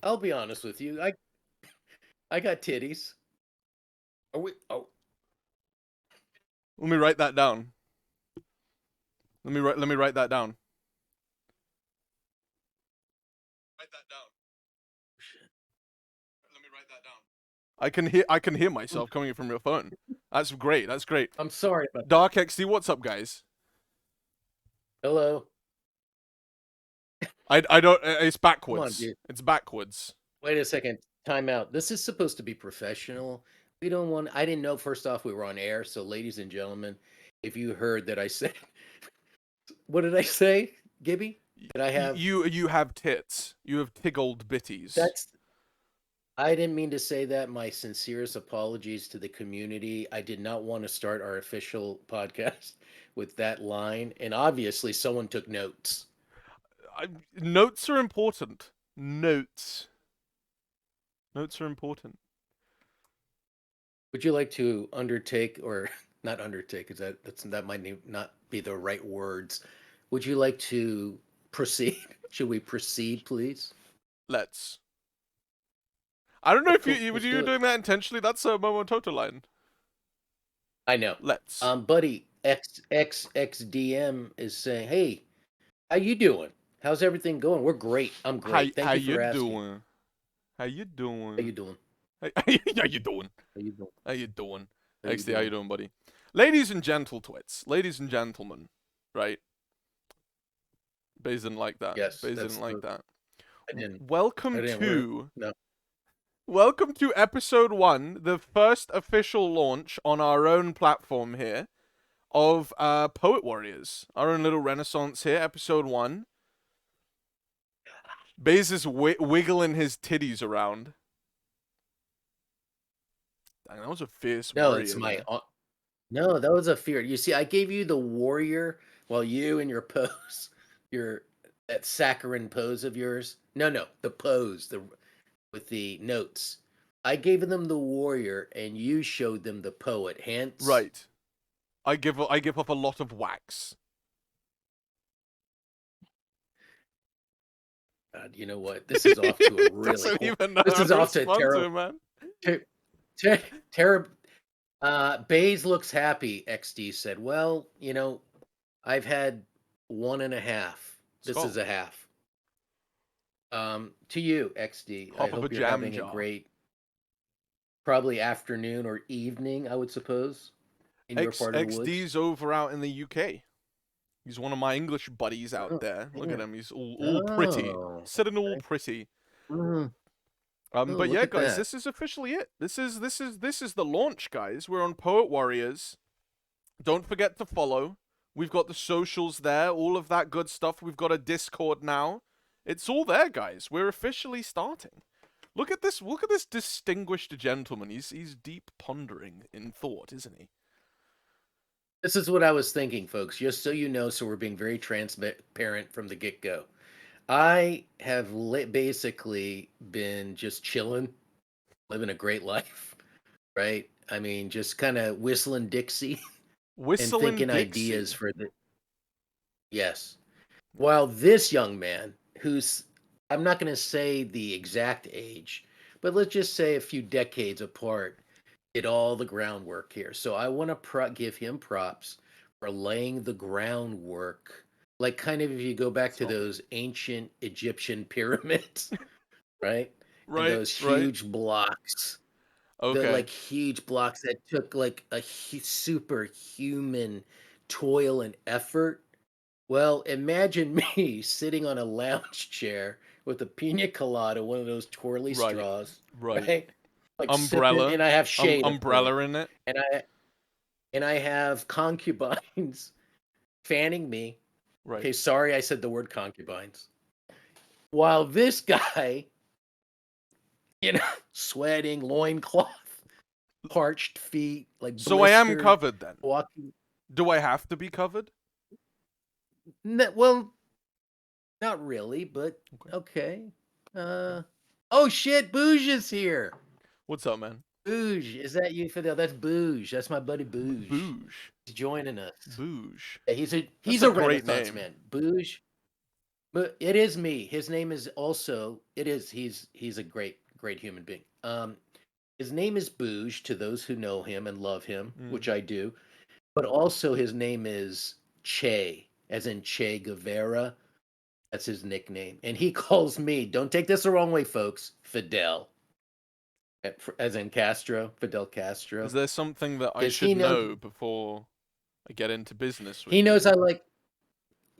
I'll be honest with you. I got titties. Are we? Oh, Let me write that down. Let me write that down. Write that down. shit. Let me write that down. I can hear myself coming from your phone. That's great. That's great. I'm sorry about that. Dark XD, what's up, guys? Hello. I don't. It's Come on, backwards. dude. It's backwards. Wait a second. Time out. This is supposed to be professional. We don't want. I didn't know. First off, we were on air. So, ladies and gentlemen, if you heard that I said, what did I say, Gibby? Did I have? You have tits. You have tiggled bitties. That's. I didn't mean to say that. My sincerest apologies to the community. I did not want to start our official podcast with that line, and obviously, someone took notes. Notes are important. Notes. Notes are important. Would you like to undertake, or not undertake, because that might not be the right words. Would you like to proceed? Should we proceed, please? Let's. I don't know if Cool. you Let's were do it. doing that intentionally. That's a Momototo line. I know. Let's. Buddy XXXDM is saying, "Hey, how you doing? How's everything going? We're great. I'm great. Thank How you for you asking. doing? How you doing? How you doing? How you doing? How you doing? How you doing? How you XD, how you doing? doing, buddy? Ladies and gentle twits, ladies and gentlemen, right? Baze didn't like that. Yes, Baze that's didn't like the. that. I didn't. I Welcome didn't. to No. welcome to episode 1, the first official launch on our own platform here of Poet Warriors. Our own little renaissance here, episode 1. Baze is wiggling his titties around. Dang, that was a fierce No, warrior it's my. there. No, that was a fear. You see, I gave you the warrior while you and your pose, your that saccharine pose of yours. No, the pose, the with the notes. I gave them the warrior, and you showed them the poet. Hence, Right. I give off a lot of wax. God, you know what? This is off to a really. Doesn't even know This how is to off to a respond to terrible. it, man. Terrible. Baze looks happy. XD said, "Well, I've had 1.5. This Skull. is a half." To you, XD. I Half of a hope you're jam having a jar. great, probably afternoon or evening, I would suppose, in your part of the woods. XD's over out in the UK. He's one of my English buddies out Oh, there. Look at yeah. him. He's all pretty. Oh, Sitting all okay. pretty. Oh, But look yeah, at guys, that. this is officially it. This is the launch, guys. We're on Poet Warriors. Don't forget to follow. We've got the socials there, all of that good stuff. We've got a Discord now. It's all there, guys. We're officially starting. Look at this distinguished gentleman. He's deep pondering in thought, isn't he? This is what I was thinking, folks, just so you know, so we're being very transparent from the get-go. I have basically been just chilling, living a great life, right? I mean, just kind of whistling Dixie and Whistling thinking ideas Dixie. for the. Yes. While this young man, who's, I'm not going to say the exact age, but let's just say a few decades apart, did all the groundwork here. So I want to give him props for laying the groundwork. Like, kind of, if you go back to So, those ancient Egyptian pyramids, right? And right, those right. huge blocks, the Okay. like huge blocks that took like a superhuman toil and effort. Well, imagine me sitting on a lounge chair with a pina colada, one of those twirly Right. straws, Right. right? Like sipping, Umbrella. and I have shade, of course, Umbrella in it. and I have concubines fanning me. Right. Okay, sorry, I said the word concubines. While this guy, sweating, loincloth, parched feet, like So I am blistered, covered then. walking. Do I have to be covered? Well, not really, but okay. Oh shit, Booge is here. What's up, man? Booge, is that you, Fidel? That's Booge. That's my buddy Booge. Booge. He's joining us. Booge. Yeah, he's That's a a great Renaissance name. man. Booge. But it is me. His name is also it is he's a great human being. His name is Booge to those who know him and love him, Mm. which I do. But also his name is Che, as in Che Guevara. That's his nickname. And he calls me, don't take this the wrong way, folks, Fidel, as in Castro, Fidel Is Castro. there something that I Because should know before I get into business he with knows you? I like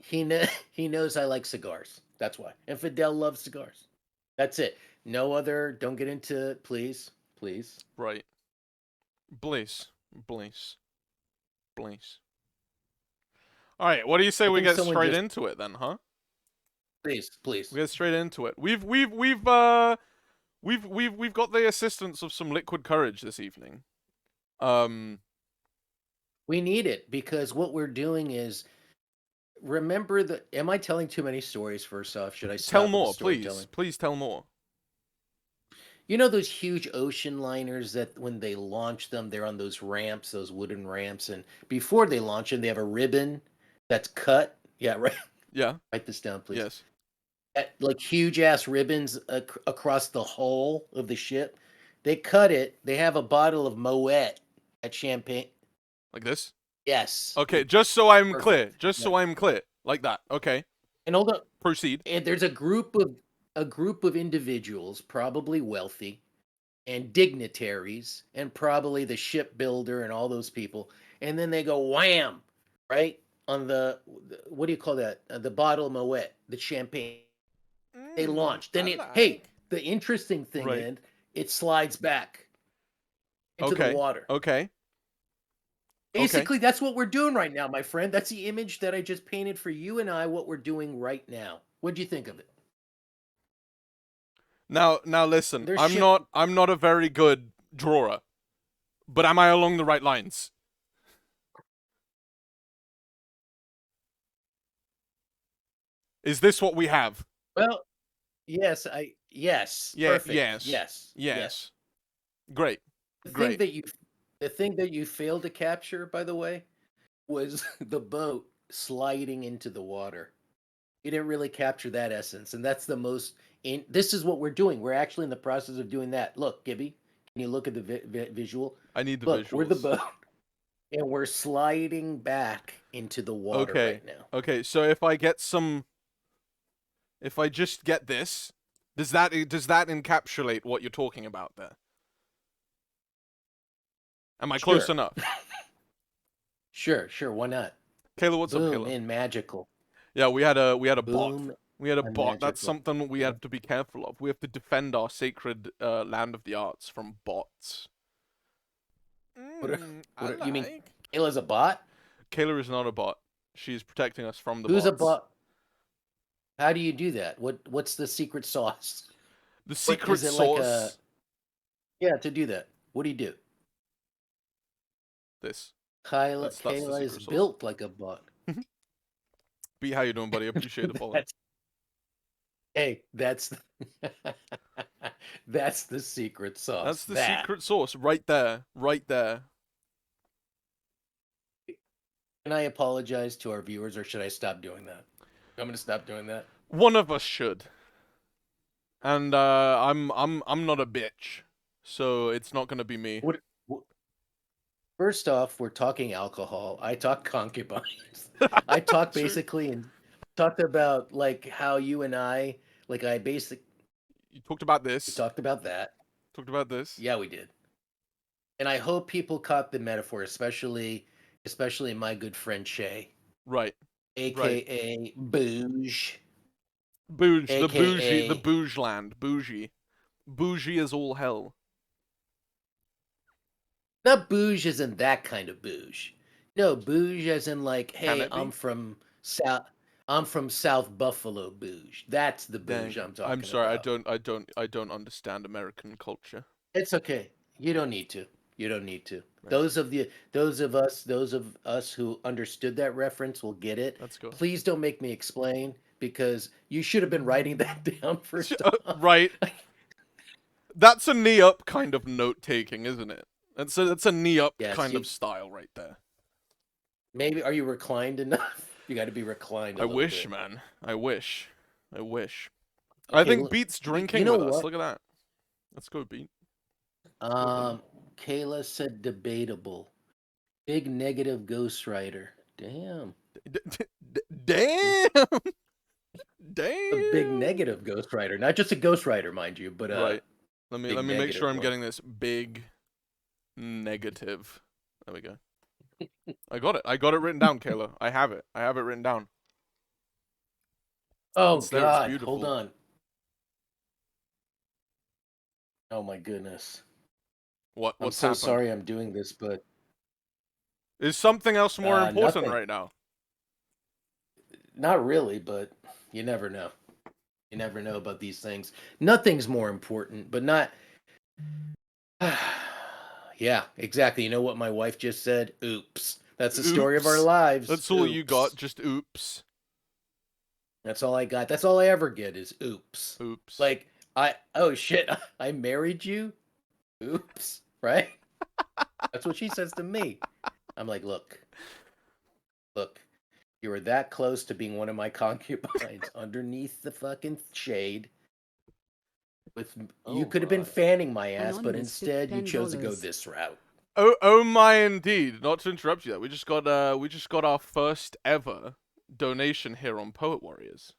he knows I like cigars. That's why. And Fidel loves cigars. That's it. No other. Don't get into. Please, please. Right. Bliss. Bliss. Bliss. Alright, what do you say I we think get someone straight just. into it then, huh? Please, We please. get straight into it. We've got the assistance of some liquid courage this evening. Um We need it because what we're doing is remember the. Am I telling too many stories? First off, should I Tell stop with the more, please. storytelling? Please tell more. You know those huge ocean liners that when they launch them, they're on those ramps, those wooden ramps, and before they launch them, they have a ribbon that's cut. Yeah, right. Yeah. Write this down, please. Yes. Like huge ass ribbons across the hull of the ship. They cut it. They have a bottle of Moet at Champagne. Like this? Yes, Okay, just so I'm clear. perfect. Just Yeah. so I'm clear. Like that. Okay. And hold on. Proceed. And there's a group of individuals, probably wealthy and dignitaries, and probably the shipbuilder and all those people. And then they go wham, right on the what do you call that? The bottle of Moet, the champagne. They launch. I Then hey, like. the interesting thing Right. is it slides back into the Okay. water. Okay. Okay. Basically, that's what we're doing right now, my friend. That's the image that I just painted for you and I, what we're doing right now. What do you think of it? Now listen. There's I'm ship. not I'm not a very good drawer, but am I along the right lines? Is this what we have? Well, yes, Yeah, perfect. yes. Yes, yes. Yes. Great. The thing Great. that you the thing that you failed to capture, by the way, was the boat sliding into the water. You didn't really capture that essence, and that's the most. This is what we're doing. We're actually in the process of doing that. Look, Gibby, can you look at the visual? I need the Look, we're the visuals. boat, and we're sliding back into the water Okay. right now. Okay, so if I just get this, does that encapsulate what you're talking about there? Am I close Sure, enough? sure. Why not? Kayla, what's up, Boom Kayla? in magical. Yeah, we had a bot. Boom We had a and bot. That's magical. something we Yeah. have to be careful of. We have to defend our sacred land of the arts from bots. I You mean like. Kayla's a bot? Kayla is not a bot. She's protecting us from the Who's a bots. bot? How do you do that? What's the secret sauce? The What secret is it like a sauce. yeah, to do that? What do you do? This. Kyla That's the Kayla is secret sauce. built like a bot. B, how you doing, buddy? Appreciate the follow. That's hey, that's that's the secret That's sauce. the That. secret sauce right there. Right there. Can I apologize to our viewers or should I stop doing that? I'm gonna stop doing that. One of us should. And I'm not a bitch. So it's not gonna be me. What first off, we're talking alcohol. I talk concubines. I talk True. basically and talked about like how you and I like I basically You talked about this. talked about that. Talked about this. Yeah, we did. And I hope people caught the metaphor, especially my good friend Shay, Right. Right. aka Booge, Bouge, the aka bouge land, bougie. Bougie is all hell. not Booge as in that kind of Booge. No, Booge as in like, Can hey, it be? I'm from South Buffalo Booge. That's the Booge Dang. I'm I'm talking sorry, about. I don't understand American culture. It's okay. You don't need to. You don't need to. Right. Those of us who understood that reference will get it. Let's go. Please don't make me explain because you should have been writing that down first off. Right. That's a knee up kind of note taking, isn't it? That's a knee up Yes, kind you of style right there. maybe are you reclined enough? You got to be reclined a I little wish, bit. man. I wish. I wish. I Okay, think look, Beat's you drinking know with us. what? Look at that. Let's go, Beat. Let's go, buddy. Kayla said debatable. Big negative ghostwriter. Damn. Damn! A big Damn! negative ghostwriter. Not just a ghostwriter, mind you, but Right. Let big me make sure negative I'm one. getting this. Big negative. There we go. I got it. I got it written down, Kayla. I have it. I have it written down. Oh It's there. It's God, hold beautiful. on. Oh my goodness. I'm What's so happened? sorry I'm doing this, but Is something else more important nothing. right now? Not really, but you never know. You never know about these things. Nothing's more important, but not. Yeah, exactly. You know what my wife just said? Oops. That's the story of our Oops. lives. That's all you got. Oops. Just oops. That's all I got. That's all I ever get is oops. Oops. Like oh shit, I married you? Oops, right? That's what she says to me. I'm like, look, you were that close to being one of my concubines underneath the fucking shade. You Oh could have been my. fanning my ass, but Anonymous tipped instead you chose to go $10. this route. Oh my indeed. Not to interrupt you there. We just got our first ever donation here on Poet Warriors.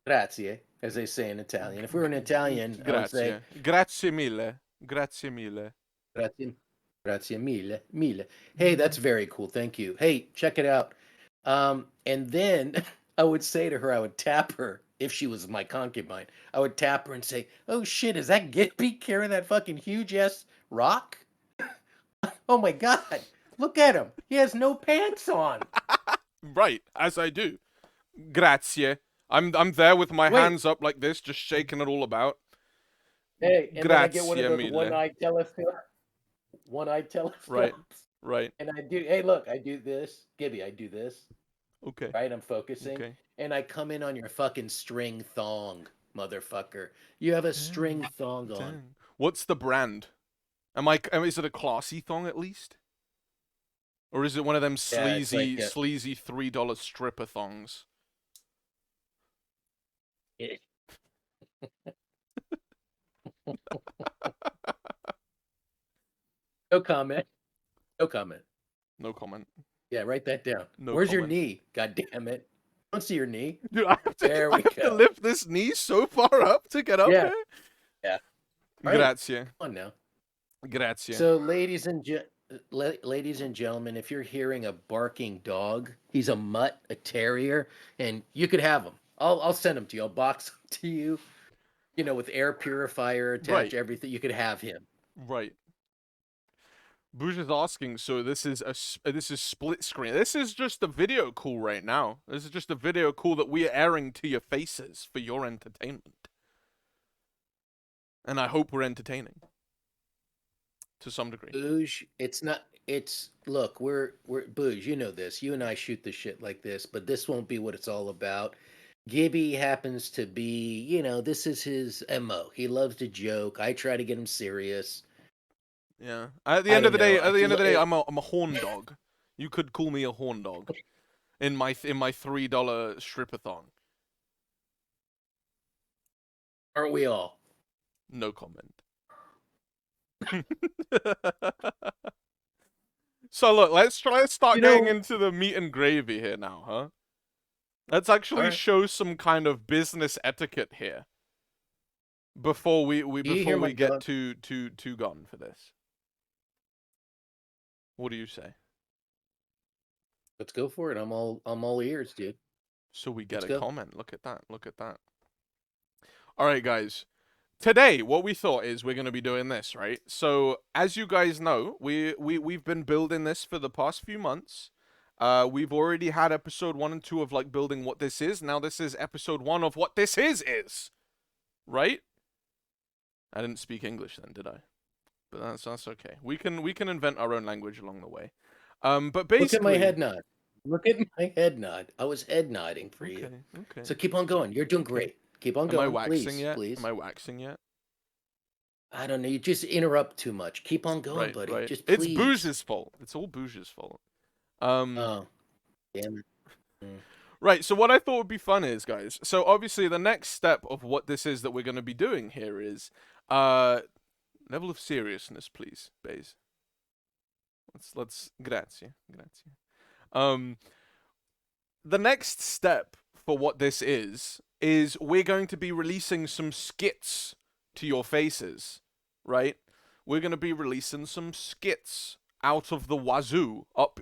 Grazie, as they say in Italian. If we were in Italian, I would say Grazie. Grazie mille. Grazie mille. grazie, grazie mille, mille. Hey, that's very cool. Thank you. Hey, check it out. And then I would say to her, I would tap her if she was my concubine. I would tap her and say, "Oh shit, is that Gibby carrying that fucking huge ass rock? Oh my god, look at him. He has no pants on." Right, as I do. Grazie. I'm there with my Wait, hands up like this, just shaking it all about. hey, and then I get one of Grazie those mille. one-eyed Right. telescopes, Right. and I do. Hey, look, I do this, Gibby. I do this. Okay. Right, I'm focusing, Okay. and I come in on your fucking string thong, motherfucker. You have a string Dang. thong on. Dang. What's the brand? Is it a classy thong at least? Or is it one of them Yeah, it's like sleazy $3 stripper thongs? it- no comment. No comment. No comment. Yeah, write that down. No Where's your comment. knee? God damn it! I don't see your knee. Dude, I have to, There I we have to go. lift this knee so far up to get up Yeah, here. yeah. All right, Grazie. come on now. Grazie. So, ladies and gentlemen, if you're hearing a barking dog, he's a mutt, a terrier, and you could have him. I'll send him to you. I'll box him to you. You know, with air purifier attached, Right. everything. You could have him. Right. Booge is asking, so this is split screen. This is just a video call right now. This is just a video call that we are airing to your faces for your entertainment. And I hope we're entertaining. To some degree. Booge, it's not. It's look, we're Booge. You know this. You and I shoot the shit like this, but this won't be what it's all about. Gibby happens to be, this is his mo. He loves to joke. I try to get him serious. Yeah. At the I end of don't the know. day, I'm a horn dog. You could call me a horn dog. In my $3 stripper thong. Aren't we all? No comment. So look, let's start getting into the meat and gravy here now, huh? Let's actually Alright. show some kind of business etiquette here before we Do you hear my get dog? too gone for this. What do you say? Let's go for it. I'm all ears, dude. So we get Let's a go. comment. Look at that. Look at that. All right, guys. Today, what we thought is we're going to be doing this, right? So, as you guys know, we've been building this for the past few months. We've already had episode 1 and 2 of like building what this is. Now this is episode 1 of what this is. Right? I didn't speak English then, did I? But that's okay. We can invent our own language along the way. But basically, Look at my head nod. Look at my head nod. I was head nodding for you. Okay. So keep on going. You're doing Okay. great. Keep on Am I going, waxing please, yet? please. Am I waxing yet? I don't know. You just interrupt too much. Keep on going, buddy. Right. Just It's please. Booge's fault. It's all Booge's fault. Oh, damn it. Mm. Right, so what I thought would be fun is, guys, so obviously the next step of what this is that we're going to be doing here is, level of seriousness, please, Baze. Grazie. Um, the next step for what this is we're going to be releasing some skits to your faces, right? We're going to be releasing some skits out of the wazoo, up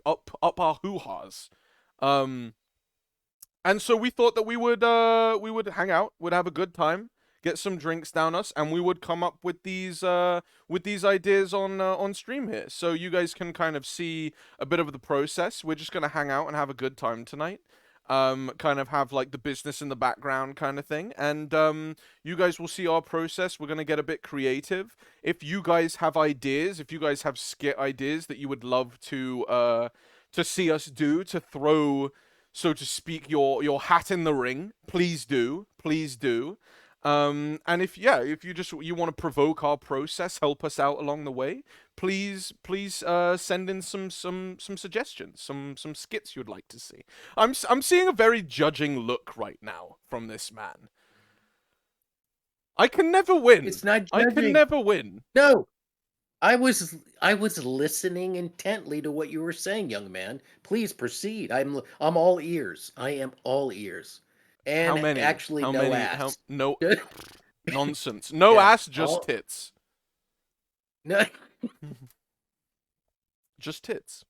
our hoo-has. And so we thought that we would hang out, would have a good time, get some drinks down us, and we would come up with these ideas on stream here, so you guys can kind of see a bit of the process. We're just gonna hang out and have a good time tonight. Kind of have like the business in the background kind of thing, and you guys will see our process. We're gonna get a bit creative. If you guys have ideas, if you guys have skit ideas that you would love to see us do, to throw, so to speak, your hat in the ring, please do. And if you want to provoke our process, help us out along the way, please send in some suggestions, some skits you'd like to see. I'm seeing a very judging look right now from this man. I can never win. It's not I can judging. never win. No, I was listening intently to what you were saying, young man. Please proceed. I'm all ears. I am all ears. How And many? actually, How no many? ass. No nonsense. No Yeah, ass, just tits. No. Just tits.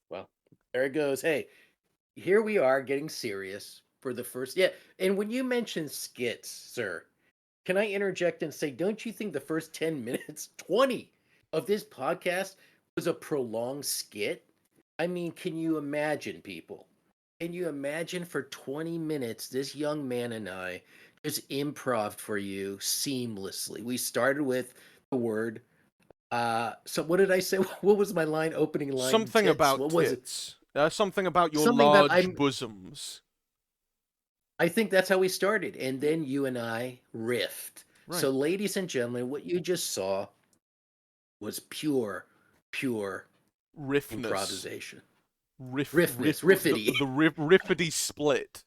Well, there it goes. Hey, here we are getting serious for the first. Yeah, and when you mention skits, sir, can I interject and say, don't you think the first 10 minutes, 20 of this podcast was a prolonged skit? I mean, can you imagine, people? Can you imagine for 20 minutes this young man and I just improv for you seamlessly? We started with the word. So what did I say? What was my line? Opening line? Something Tits. about What was it? tits. Something about your Something that large bosoms. I think that's how we started. And then you and I riffed. Right. So, ladies and gentlemen, what you just saw was pure Riffness. improvisation. Riffity. The riffity split.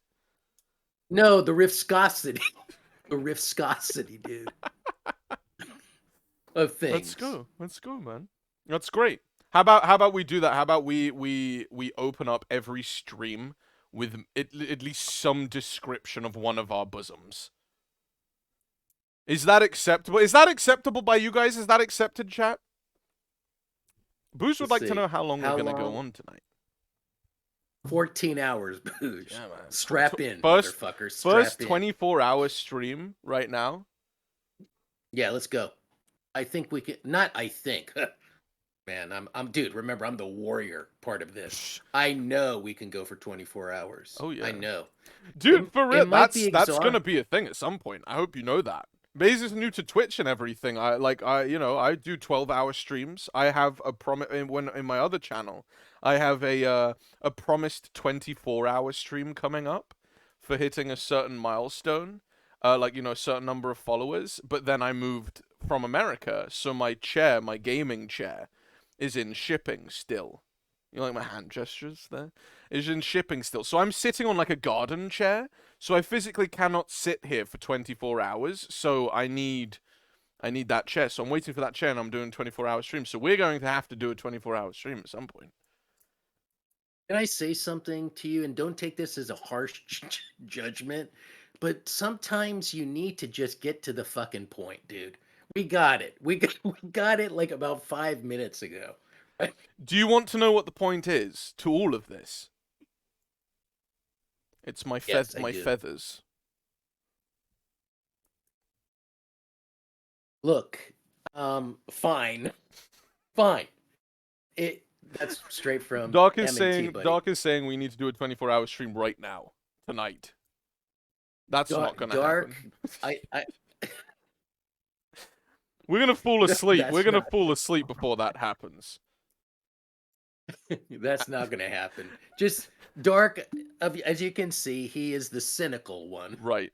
No, the riffscosity. The riffscosity, dude. Of things. Let's go, man. That's great. How about we do that? How about we open up every stream with at least some description of one of our bosoms? Is that acceptable? Is that acceptable by you guys? Is that accepted, chat? Booze would like to know how long we're gonna go on tonight. 14 hours, Booze. Yeah, man. Strap in, motherfucker. First 24-hour stream right now. Yeah, let's go. I think we can. Not I think. Man, I'm dude, remember I'm the warrior part of this. I know we can go for 24 hours. Oh yeah. I know. Dude, for real, that's going to be a thing at some point. I hope you know that. Baze is new to Twitch and everything. I do 12-hour streams. I have a in my other channel. I have a promised 24-hour stream coming up for hitting a certain milestone. A certain number of followers, but then I moved from America, so my gaming chair is in shipping still. You like my hand gestures there? Is in shipping still. So I'm sitting on like a garden chair, so I physically cannot sit here for 24 hours, so I need that chair. So I'm waiting for that chair and I'm doing 24-hour streams. So we're going to have to do a 24-hour stream at some point. Can I say something to you? And don't take this as a harsh judgment, but sometimes you need to just get to the fucking point, dude. We got it. We got it like about 5 minutes ago. Do you want to know what the point is to all of this? It's my feathers. Look, fine. That's straight from Doc is M&T, saying we need to do a 24-hour stream right now, tonight. That's not gonna happen. We're gonna fall asleep. We're gonna fall asleep before that happens. That's not gonna happen. Just Dark, as you can see, he is the cynical one. Right.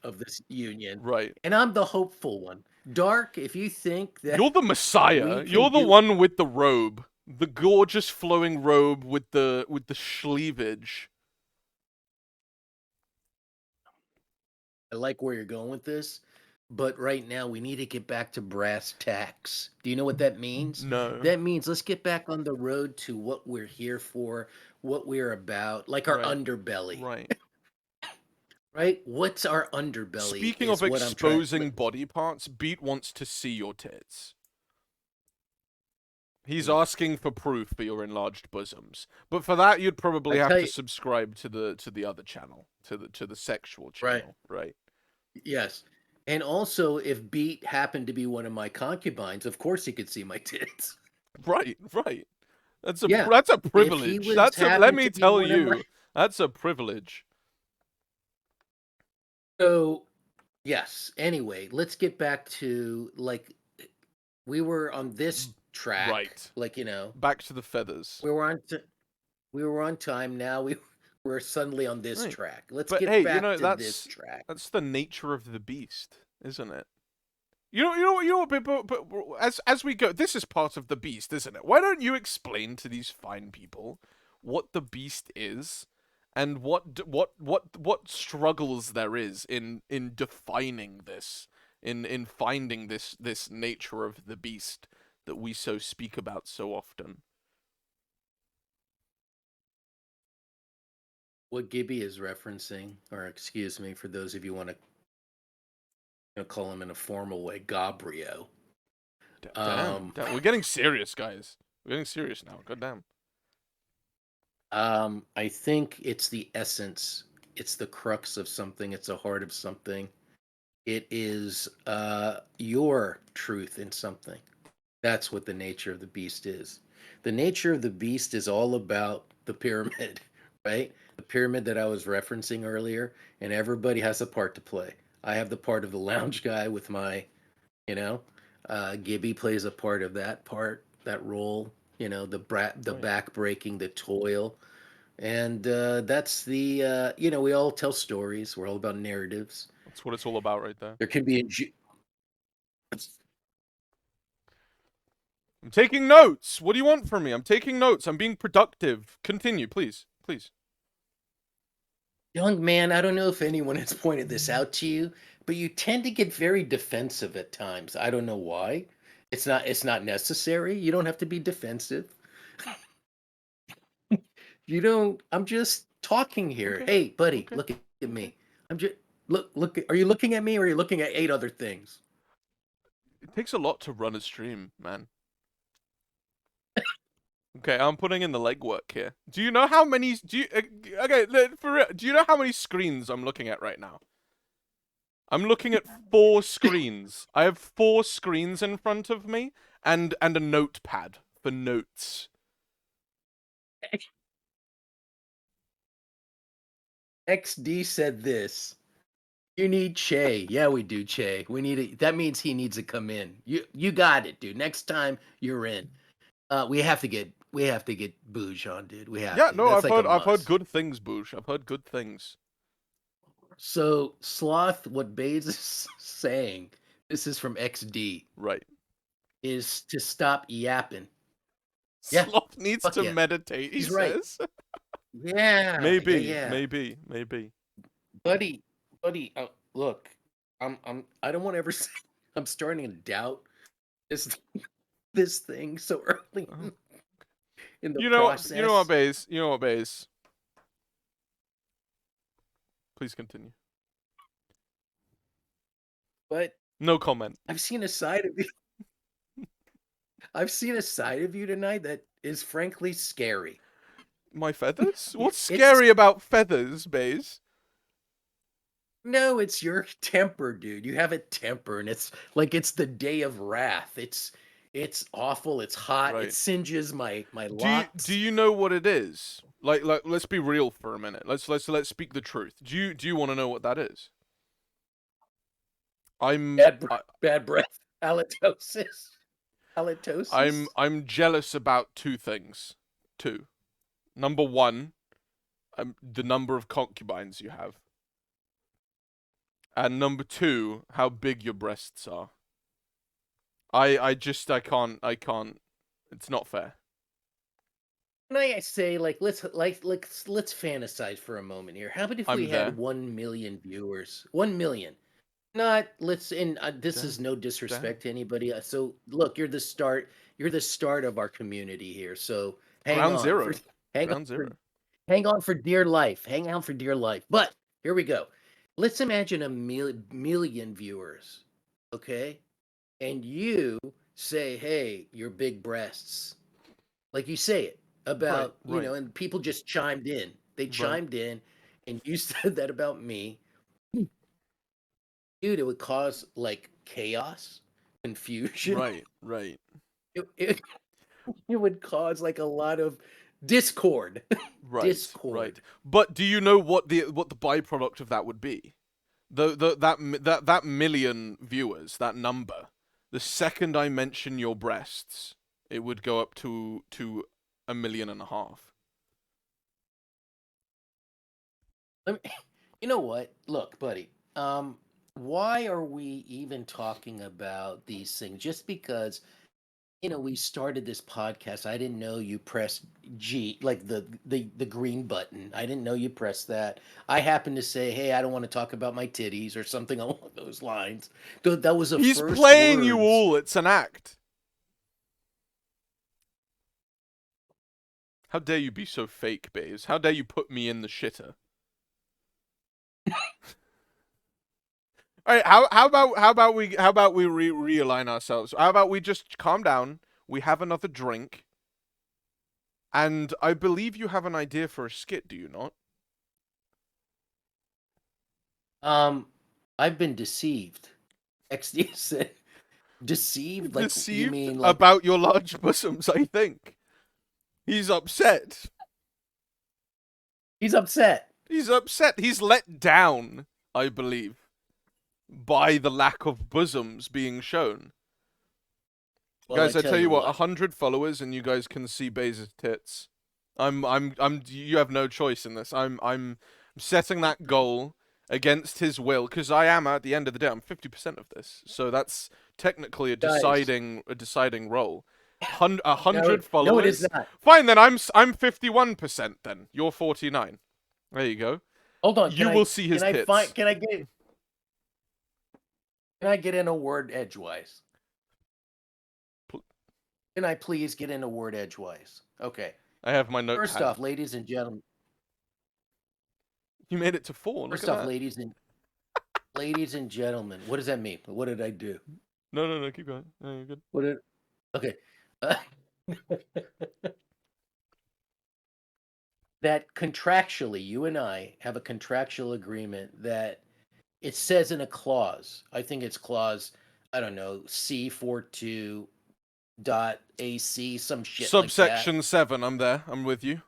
Of this union. Right. And I'm the hopeful one. Dark, if you think that you're the Messiah, you're the one with the robe, the gorgeous flowing robe with the sleevage. I like where you're going with this, but right now we need to get back to brass tacks. Do you know what that means? No. That means let's get back on the road to what we're here for, what we're about, like our Right. underbelly, Right. right? What's our underbelly Speaking of is what I'm trying. exposing body parts, Beat wants to see your tits. He's Mm. asking for proof for your enlarged bosoms. But for that you'd I probably have tell to you, subscribe to the other channel, to the sexual right? channel, right? Yes. And also, if Beat happened to be one of my concubines, of course he could see my tits. Right, right. Yeah. That's a If he privilege. was That's a let happened me to be tell one of my you. That's a privilege. so yes. Anyway, let's get back to like we were on this track, Right. like Back to the feathers. we were on we were on time. Now we're suddenly on this Right. track. Let's But get hey, back to this that's track. the nature of the beast, isn't it? You know what, people. But as we go, this is part of the beast, isn't it? Why don't you explain to these fine people what the beast is, and what struggles there is in defining this, in finding this nature of the beast that we so speak about so often. What Gibby is referencing, or excuse me, for those of you want to call him in a formal way, Gabrio. Damn, Um, damn, we're getting serious, guys. We're getting serious now. God damn. I think it's the essence. It's the crux of something. It's the heart of something. It is your truth in something. That's what the nature of the beast is. The nature of the beast is all about the pyramid, right? The pyramid that I was referencing earlier, and everybody has a part to play. I have the part of the lounge guy with my, you know, Gibby plays a part of that part, that role, the Right. back breaking, the toil. And that's we all tell stories. We're all about narratives. That's what it's all about right there. There can be I'm taking notes. What do you want from me? I'm taking notes. I'm being productive. Continue, please. Please. young man, I don't know if anyone has pointed this out to you, but you tend to get very defensive at times. I don't know why. It's not necessary. You don't have to be defensive. You don't I'm just talking here. Okay. Hey, buddy, Okay. look at Okay. me. I'm just are you looking at me or are you looking at eight other things? It takes a lot to run a stream, man. Okay, I'm putting in the legwork here. Do you know how many? Okay, for real? Do you know how many screens I'm looking at right now? I'm looking at 4 screens. I have 4 screens in front of me, and a notepad for notes. XD said this. You need Che. Yeah, we do, Che. We need it. That means he needs to come in. You got it, dude. Next time you're in. We have to get Booge on, dude. We have Yeah, to. no, That's like a I've heard must. good things, Boosh. I've heard good things. So Sloth, what Baze is saying, this is from XD, Right. is to stop yapping. Yeah, Sloth needs fuck to yeah. meditate, he He's right. says. Yeah, yeah, Maybe, yeah. maybe, maybe. Buddy, buddy, look, I don't want to ever say I'm starting to doubt this this thing so early Oh. in the You know what, process. Baze? You know what, Baze? Please continue. But No comment. I've seen a side of you. I've seen a side of you tonight that is frankly scary. My feathers? What's It's scary about feathers, Baze? no, it's your temper, dude. You have a temper, and it's like it's the day of wrath. It's awful. It's hot. It Right. singes my Do locks. you know what it is? Like let's be real for a minute. Let's speak the truth. Do you want to know what that is? I'm Bad I, bad breath. Halitosis. Halitosis. I'm jealous about 2 things. Two. Number one, the number of concubines you have. And number two, how big your breasts are. I can't. It's not fair. can I say, let's fantasize for a moment here. How about if we I'm had there. 1 million viewers? 1 million. Not let's and this is Damn. no Damn. disrespect to anybody. So look, you're the start. You're the start of our community here. So hang Ground on for zero. hang on Ground for zero. hang on for dear life. Hang on for dear life. But here we go. Let's imagine a million viewers. Okay, and you say, "Hey, your big breasts." Like you say it Right. about, Right. and people just chimed in. They Right. chimed in, and you said that about me. Dude, it would cause like chaos, confusion. Right. Right. It, it, it would cause like a lot of discord. Right. Right. Discord. But do you know what the byproduct of that would be? That million viewers, that number. The second I mention your breasts, it would go up to 1.5 million. Let me, you know what? Look, buddy. Why are we even talking about these things? Just because we started this podcast. I didn't know you pressed G, like the green button. I didn't know you pressed that. I happened to say, "Hey, I don't want to talk about my titties" or something along those lines. That was the He's first playing you words. all. It's an act. How dare you be so fake, Baze? How dare you put me in the shitter? All right, how about we realign ourselves? How about we just calm down? We have another drink, and I believe you have an idea for a skit, do you not? Um, I've been deceived. XD said deceived. Like you Deceived mean like about your large bosoms, I think. He's upset. he's upset? He's upset. He's let down, I believe, by the lack of bosoms being shown. Well, I Guys, I tell tell you you what, what. 100 followers and you guys can see Baze's tits. You have no choice in this. I'm setting that goal against his will because I am at the end of the day. I'm 50% of this, so that's technically a Guys, deciding role. A no, hundred no, it is followers. not. Fine, then I'm 51%. Then you're 49. There you go. Hold on. You will see his Can I find? tits. Can I get in a word edgewise? Pl- Can I please get in a word edgewise? Okay. I have my First notepad. off, ladies and gentlemen. You made it to 4. Look First at off, that. ladies and gentlemen. What does that mean? What did I do? No, no, no. Keep going. No, you're good. What did? Okay. Uh, that contractually, you and I have a contractual agreement that it says in a clause. I think it's clause. I don't know. C42 dot AC, some shit like that. Subsection 7. I'm there. I'm with you.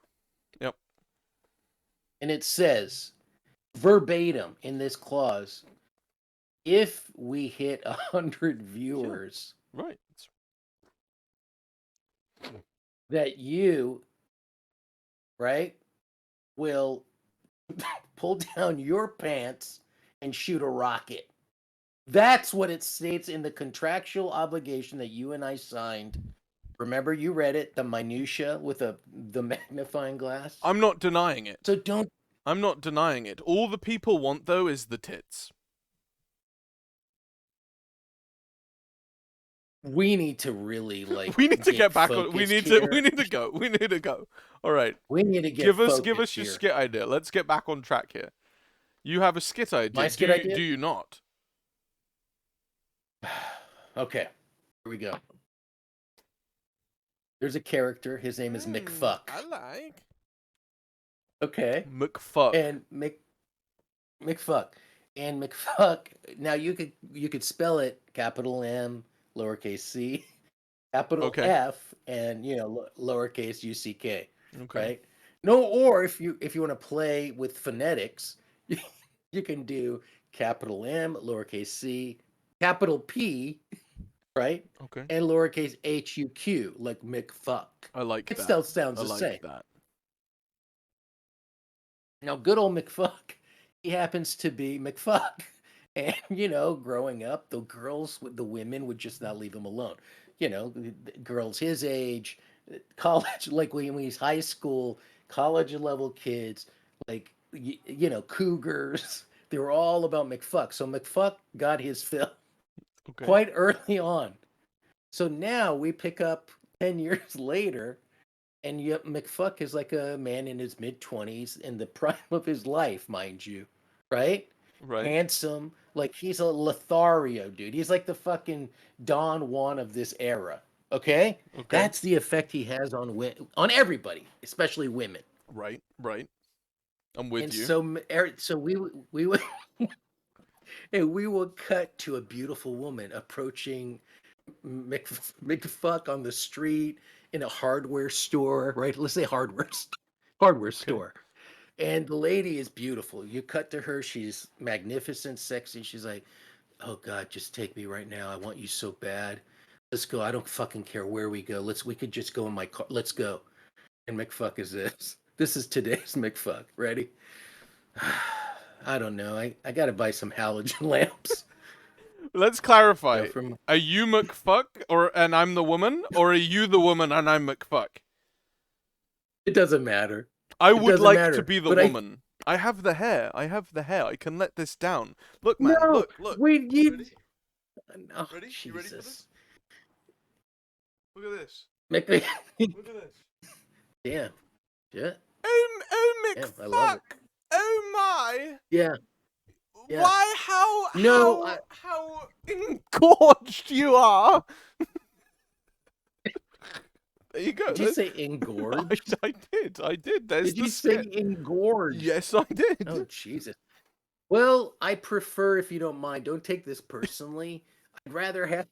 Yep. And it says verbatim in this clause, if we hit 100 Yeah. viewers, Right. that you, right, will pull down your pants and shoot a rocket. That's what it states in the contractual obligation that you and I signed. Remember, you read it, the minutia with the magnifying glass. I'm not denying it. So don't. I'm not denying it. All the people want though is the tits. We need to really like We need to get back on. We focused need to. here. We need to go. We need to go. All right. We need to get Give us focused your here. skit idea. Let's get back on track here. You have a skit idea. My skit idea? Do you not? Okay, here we go. There's a character. His name is McFuck. I like Okay, McFuck. and McFuck and McFuck. Now you could spell it capital M, lowercase c, capital Okay. F, and lowercase UCK. Okay. Right? No, or if you want to play with phonetics, you can do capital M, lowercase c, capital P, right? Okay. And lowercase HUQ, like McFuck. I like It that. still sounds I the like same. that. Now, good old McFuck, he happens to be McFuck. And, growing up, the women would just not leave him alone. The girls his age, college, like when he's high school, college level kids, like cougars. They were all about McFuck. So McFuck got his fill Okay. quite early on. So now we pick up 10 years later, and yet McFuck is like a man in his mid 20s, in the prime of his life, mind you, right? Right. Handsome, like he's a Lothario dude. He's like the fucking Don Juan of this era. Okay, Okay. that's the effect he has on everybody, especially women. Right. Right. I'm with And you. so, so we would and we will cut to a beautiful woman approaching McFuck on the street, in a hardware store, right? Let's say hardware Okay. store. And the lady is beautiful. You cut to her, she's magnificent, sexy. She's like, "Oh God, just take me right now. I want you so bad. Let's go. I don't fucking care where we go. We could just go in my car. Let's go." And McFuck is this. This is today's McFuck. Ready? I don't know. I gotta buy some halogen lamps. Let's clarify. From Are you McFuck and I'm the woman, or are you the woman and I'm McFuck? It doesn't matter. I It would doesn't like to matter. be the But I woman. I have the hair. I have the hair. I can let this down. Look, man. no. Look. Look. We you. Ready? Oh, Ready? You ready for this? Jesus. Look at this. Make me. Look at this. Yeah. Yeah. Oh Yeah. I love McFuck. it. Oh my. Yeah. Yeah. Why? No. How engorged you are. There you go. Did you say I, engorged? I did. There's Did the you say skit. engorged? Yes, I did. Oh Jesus. Well, I prefer, if you don't mind, don't take this personally. I'd rather have,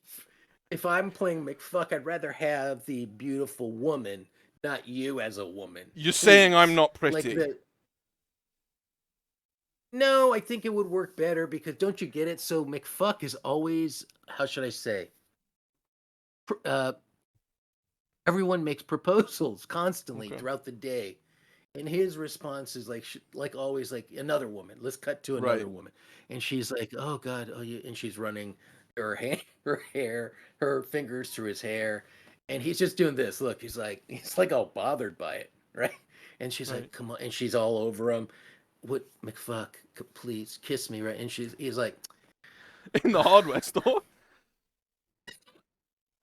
if I'm playing McFuck, I'd rather have the beautiful woman, not you as a woman. You're saying I'm Please. not Like pretty. the No, I think it would work better because don't you get it? So McFuck is always, how should I say? Uh, everyone makes proposals constantly Okay. throughout the day, and his response is like always, like another woman. Let's cut to Right. another woman, and she's like, "Oh God, oh you," and she's running her hair, her fingers through his hair, and he's just doing this. Look, he's like all bothered by it, right? And she's Right. like, "Come on," and she's all over him. What McFuck? Please kiss me, right? And he's like, In the hardware store.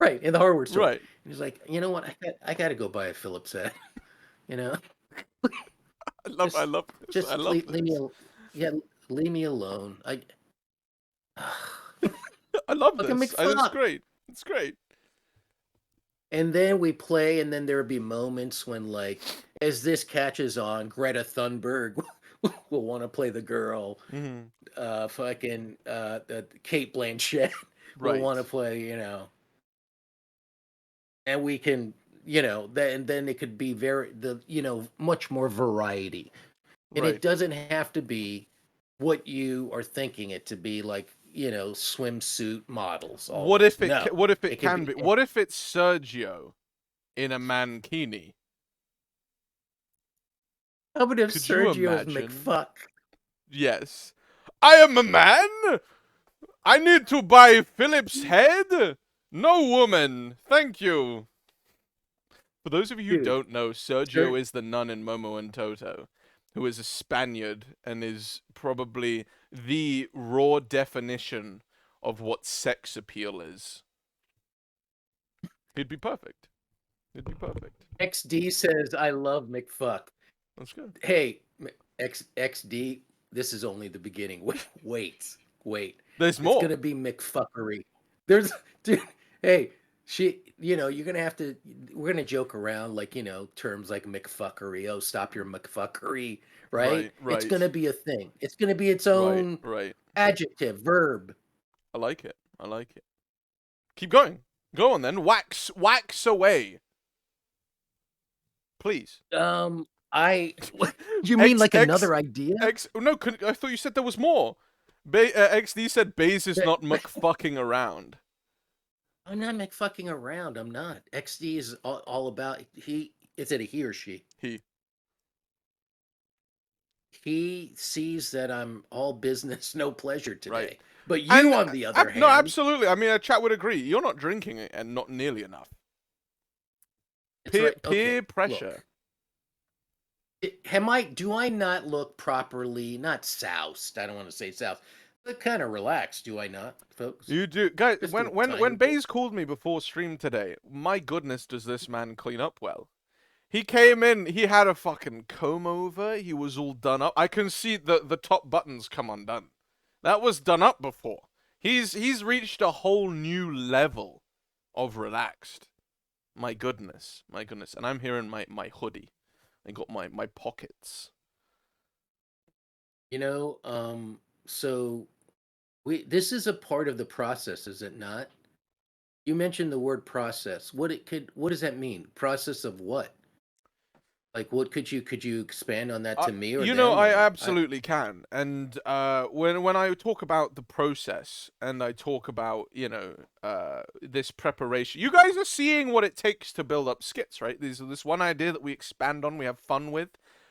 right in the hardware store. Right. And he's like, you know what? I got to go buy a Phillips head. You know, I just love this. I just love leave me this. yeah, leave me alone. I love Look at this. It's McFuck. great. It's great. And then we play, and then there would be moments when, like, as this catches on, Greta Thunberg will want to play the girl. Hmm. Fucking Kate Blanchett will Right. want to play, and we can, then it could be much more variety. And it Right. doesn't have to be what you are thinking it to be, like, swimsuit models always. No. What if it It could can be be? What if it's Sergio in a mankini? how about if Could you Sergio is imagine? McFuck? Yes. I am a man. I need to buy Philip's head. No woman. Thank you. For those of you who Dude, don't know, Ser- Sergio is the nun in Momo and Toto, who is a Spaniard and is probably the raw definition of what sex appeal is. He'd be perfect. He'd be perfect. XD says, I love McFuck. That's good. Hey, XD, this is only the beginning. Wait. There's It's more. gonna be McFuckery. There's dude, hey, you're gonna have to we're gonna joke around, like, terms like McFuckery. Oh, stop your McFuckery, right? Right, It's right, gonna be a thing. It's gonna be its right, own right. adjective, verb. I like it. I like it. Keep going. Go on then. Wax away. Please. I you mean X like X another idea? X. No, I thought you said there was more. XD said Baze is not McFucking around. I'm not McFucking around. I'm not. XD is all about he. Is it a he or she? He. He sees that I'm all business, no pleasure Right. today. But you, And on the other no, hand, absolutely. I mean, a chat would agree. You're not drinking and not nearly enough. It's right. Peer Okay, pressure. look. Do I not look properly, not soused? I don't want to say soused, but kind of relaxed, do I not, folks? You do, guys. Just a When tiny bit. Baze called me before stream today, my goodness, does this man clean up well? He came in, he had a fucking comb over, he was all done up. I can see the top buttons come undone. That was done up before. He's reached a whole new level of relaxed. My goodness, my goodness. And I'm here in my hoodie. I got my pockets. You know, so this is a part of the process, is it not? You mentioned the word process. What does that mean? Process of what? Like what could you expand on that to me or You know, them I or I absolutely can. And when I talk about the process and I talk about, this preparation, you guys are seeing what it takes to build up skits, right? This one idea that we expand on, we have fun with,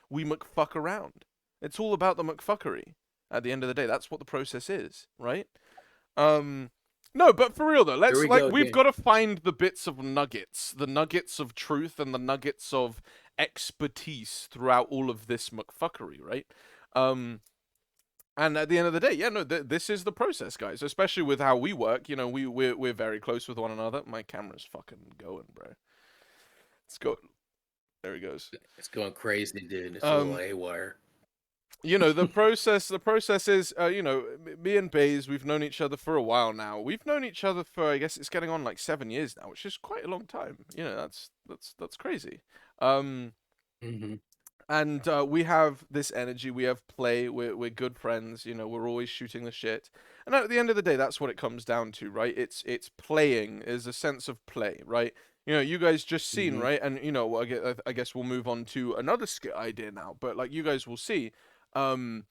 we McFuck around. It's all about the McFuckery. At the end of the day, that's what the process is, right? Um, no, but for real though, Here let's we like go we've again. got to find the bits of nuggets, the nuggets of truth and the nuggets of expertise throughout all of this McFuckery, right? Um, and at the end of the day, yeah, no, this is the process, guys. Especially with how we work, we're very close with one another. My camera's fucking going, bro. Let's go. There he goes. It's going crazy, dude. It's a little Um, haywire. the process is, me and Baze, we've known each other for a while now. We've known each other for, I guess it's getting on like 7 years now, which is quite a long time. That's crazy. Um, Hmm. and we have this energy, we have play, we're good friends, we're always shooting the shit. And at the end of the day, that's what it comes down to, right? It's playing, is a sense of play, right? You guys just seen, Hmm. right? And I guess we'll move on to another skit idea now, but like you guys will see, um,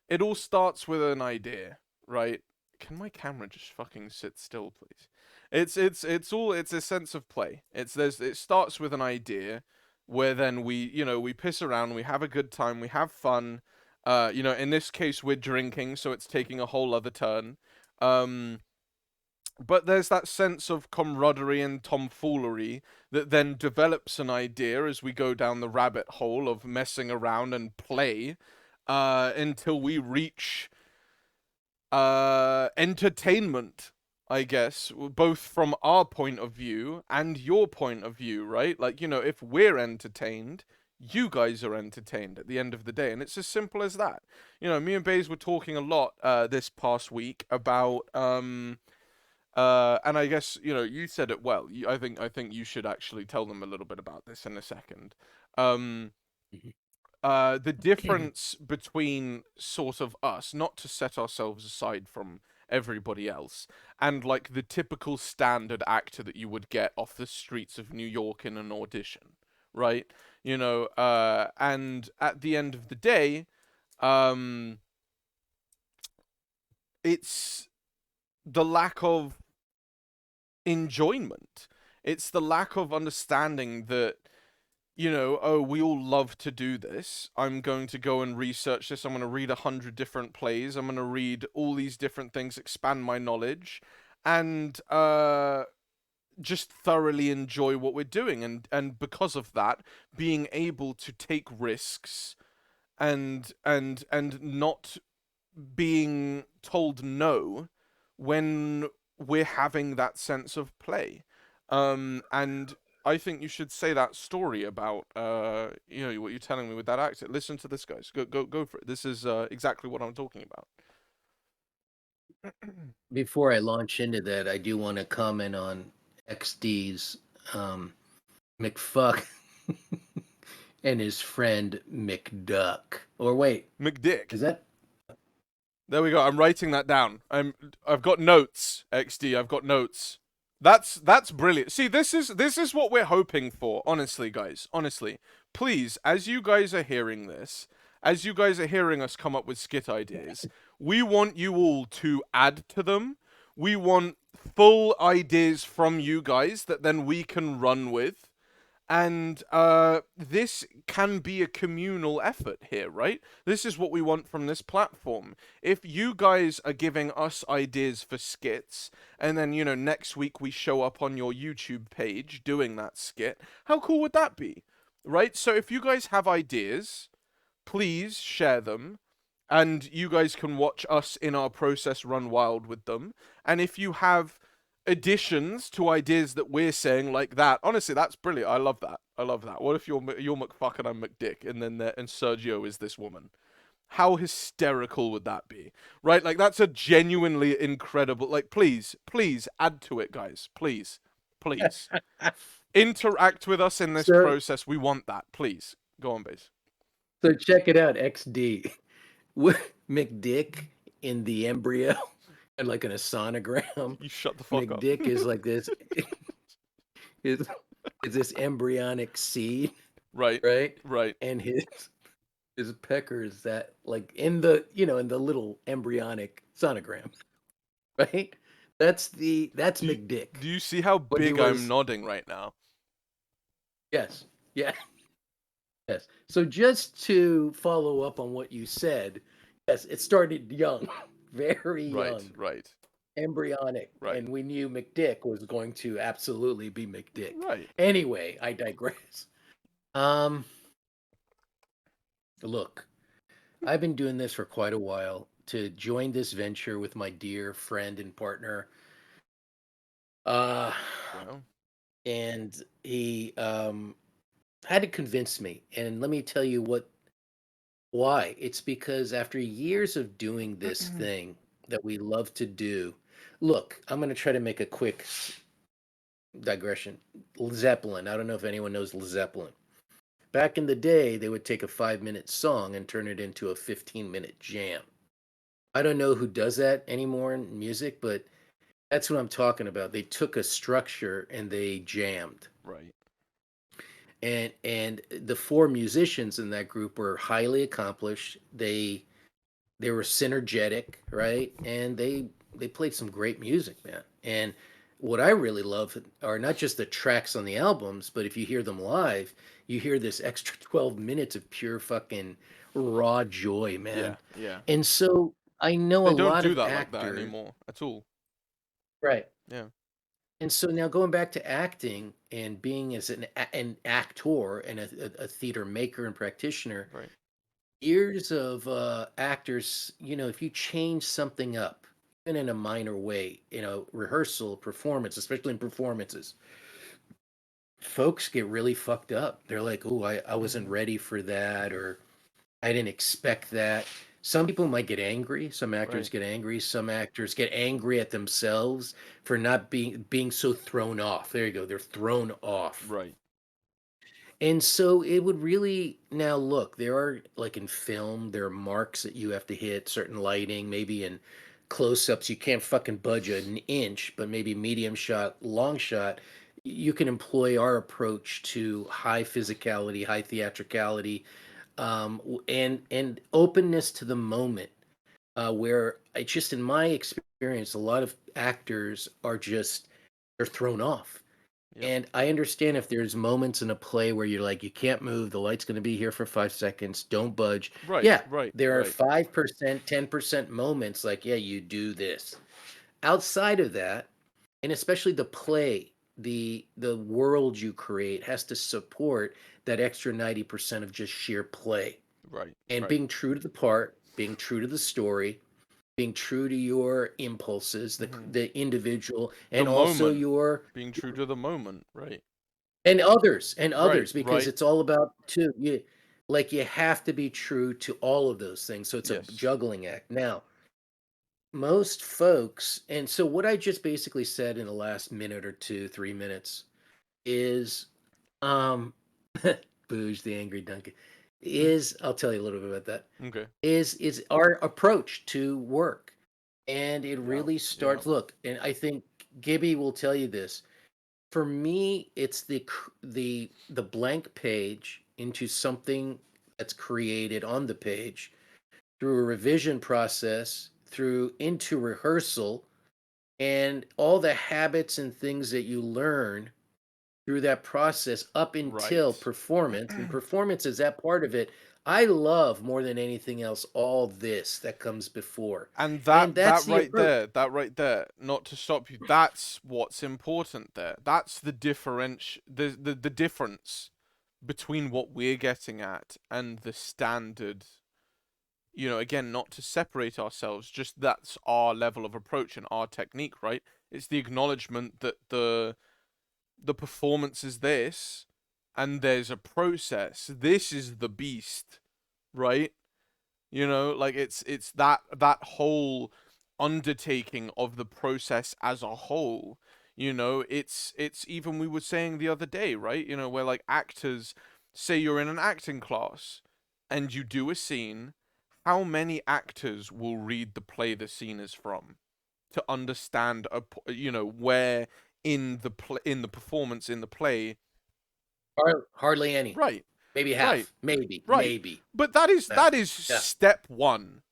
it all starts with an idea, right? Can my camera just fucking sit still, please? It's a sense of play. It starts with an idea where then we piss around, we have a good time, we have fun. In this case we're drinking, so it's taking a whole other turn. Um but there's that sense of camaraderie and tomfoolery that then develops an idea as we go down the rabbit hole of messing around and play until we reach entertainment, I guess, both from our point of view and your point of view, right? Like, if we're entertained, you guys are entertained at the end of the day, and it's as simple as that. Me and Baze were talking a lot this past week about and I guess you said it well. I think you should actually tell them a little bit about this in a second. Um, the difference between sort of us, not to set ourselves aside from everybody else, and like the typical standard actor that you would get off the streets of New York in an audition, right? And at the end of the day, um, it's the lack of enjoyment. It's the lack of understanding that, oh, we all love to do this. I'm going to go and research this. I'm going to read 100 different plays. I'm going to read all these different things, expand my knowledge, and just thoroughly enjoy what we're doing. And because of that, being able to take risks and not being told no when we're having that sense of play. And I think you should say that story about what you're telling me with that actor. Listen to this, guys. Go for it. This is exactly what I'm talking about. Before I launch into that, I do want to comment on XD's um, McFuck and his friend McDuck. Or wait, McDick. is that There we go. I'm writing that down. I've got notes, XD. I've got notes. That's brilliant. See, this is what we're hoping for, honestly, guys. Honestly. Please, as you guys are hearing this, as you guys are hearing us come up with skit ideas, we want you all to add to them. We want full ideas from you guys that then we can run with. And this can be a communal effort here, right? This is what we want from this platform. If you guys are giving us ideas for skits, and then, next week we show up on your YouTube page doing that skit, how cool would that be? Right? So if you guys have ideas, please share them, and you guys can watch us in our process run wild with them. And if you have additions to ideas that we're saying like that, honestly, that's brilliant. I love that. I love that. What if you're McFuck and I'm McDick, and then and Sergio is this woman? How hysterical would that be? Right? Like, that's a genuinely incredible. Like, please add to it, guys. Please interact with us in this So process. We want that. Please go on, base. so check it out, XD. McDick in the embryo and like in a sonogram. You shut the fuck up. McDick is like this is this embryonic seed, Right. right? Right. And his pecker is that like in the little embryonic sonogram, right? That's Do you, McDick. do you see how When he big I'm was nodding right now? yes, yeah, yes. So just to follow up on what you said, yes, it started young, very Right. young, Right. embryonic, Right. and we knew McDick was going to absolutely be McDick. Right. Anyway, I digress. Um, Look, I've been doing this for quite a while. To join this venture with my dear friend and partner, uh, Well. and he had to convince me. And let me tell you why. It's because after years of doing this thing that we love to do, look, I'm going to try to make a quick digression. Zeppelin. I don't know if anyone knows Zeppelin. Back in the day, they would take a 5-minute song and turn it into a 15-minute jam. I don't know who does that anymore in music, but that's what I'm talking about. They took a structure and they jammed. Right. And the four musicians in that group were highly accomplished. They were synergetic, right? And they played some great music, man. And what I really love are not just the tracks on the albums, but if you hear them live, you hear this extra 12 minutes of pure fucking raw joy, man. Yeah. Yeah. And so I know a They don't lot do of that like that actors, anymore at all. right? Yeah. And so now going back to acting and being as an actor and a theater maker and practitioner, Right. years of actors, if you change something up, even in a minor way, rehearsal, performance, especially in performances, folks get really fucked up. They're like, oh, I wasn't Hmm. ready for that, or I didn't expect that. Some people might get angry. Some actors Right. get angry. Some actors get angry at themselves for not being so thrown off. There you go. They're thrown off. Right. And so it would really now look, there are like in film, there are marks that you have to hit, certain lighting, maybe in close-ups, you can't fucking budge an inch, but maybe medium shot, long shot, you can employ our approach to high physicality, high theatricality, and openness to the moment. Where it's just in my experience, a lot of actors are just they're thrown off. Yep. And I understand if there's moments in a play where you're like, you can't move, the light's going to be here for 5 seconds, don't budge. Right. Yeah, Right. there are Right. 5%, 10% moments like, yeah, you do this. Outside of that, and especially the play, the world you create has to support that extra 90% of just sheer play. Right. And Right. being true to the part, being true to the story, being true to your impulses, Hmm. the individual, The and also moment. your Being true to the moment. Right. and Right. others because Right. it's all about too you have to be true to all of those things, so it's a Yes. juggling act. Now most folks, and so what I just basically said in the last minute or two 3 minutes is um booge the angry Duncan is I'll tell you a little bit about that Okay. is our approach to work. And it Yeah. really Yeah. starts, look, and I think Gibby will tell you this. For me, it's the blank page into something that's created on the page through a revision process, through into rehearsal, and all the habits and things that you learn through that process up until Right. performance, and performance is that part of it. I love more than anything else all this that comes before. And And that's that the right approach. there, not to stop you, that's what's important there. That's the the difference between what we're getting at and the standard, you know, again, not to separate ourselves, just that's our level of approach and our technique, right? It's the acknowledgement that the performance is this and there's a process. This is the beast, right? You know, like it's that whole undertaking of the process as a whole. You know, it's even we were saying the other day, right? You know, where like actors say you're in an acting class and you do a scene, how many actors will read the play the scene is from to understand you know, where in the performance in the play. Hardly any. Right. Maybe Right. half. Maybe. Right. Maybe. But Yeah. that is Yeah. step 1.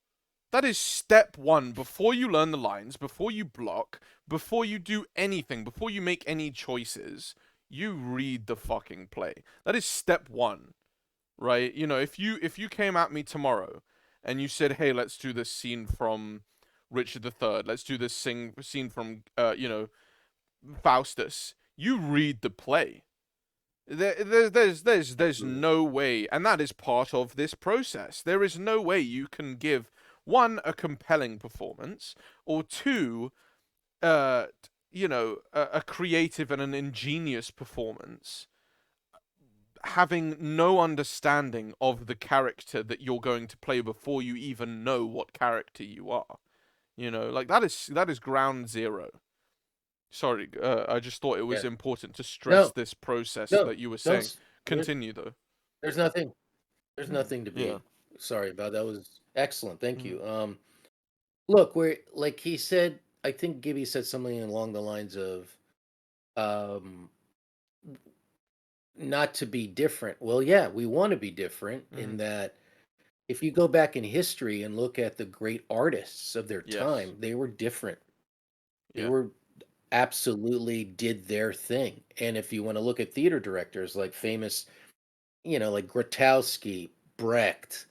That is step 1 before you learn the lines, before you block, before you do anything, before you make any choices, you read the fucking play. That is step 1, right? You know, if you came at me tomorrow and you said, "Hey, let's do this scene from Richard III. Let's do this scene from you know, Faustus." You read the play. There's Absolutely. no way, and that is part of this process. There is no way you can give one a compelling performance, or two, you know, a creative and an ingenious performance, having no understanding of the character that you're going to play before you even know what character you are. You know, like that is ground zero. Sorry, I just thought it was Yeah. important to stress No. this process No. that you were Don't. saying. There, Continue though. there's nothing. There's nothing to Yeah. be sorry about. That was excellent. Thank Mhm. you. Look, we're like he said. I think Gibby said something along the lines of, um, not to be different. Well, yeah, we want to be different in Mhm. that if you go back in history and look at the great artists of their Yes. time, they were different. They Yeah. were absolutely did their thing. And if you want to look at theater directors like famous, like Grotowski, Brecht,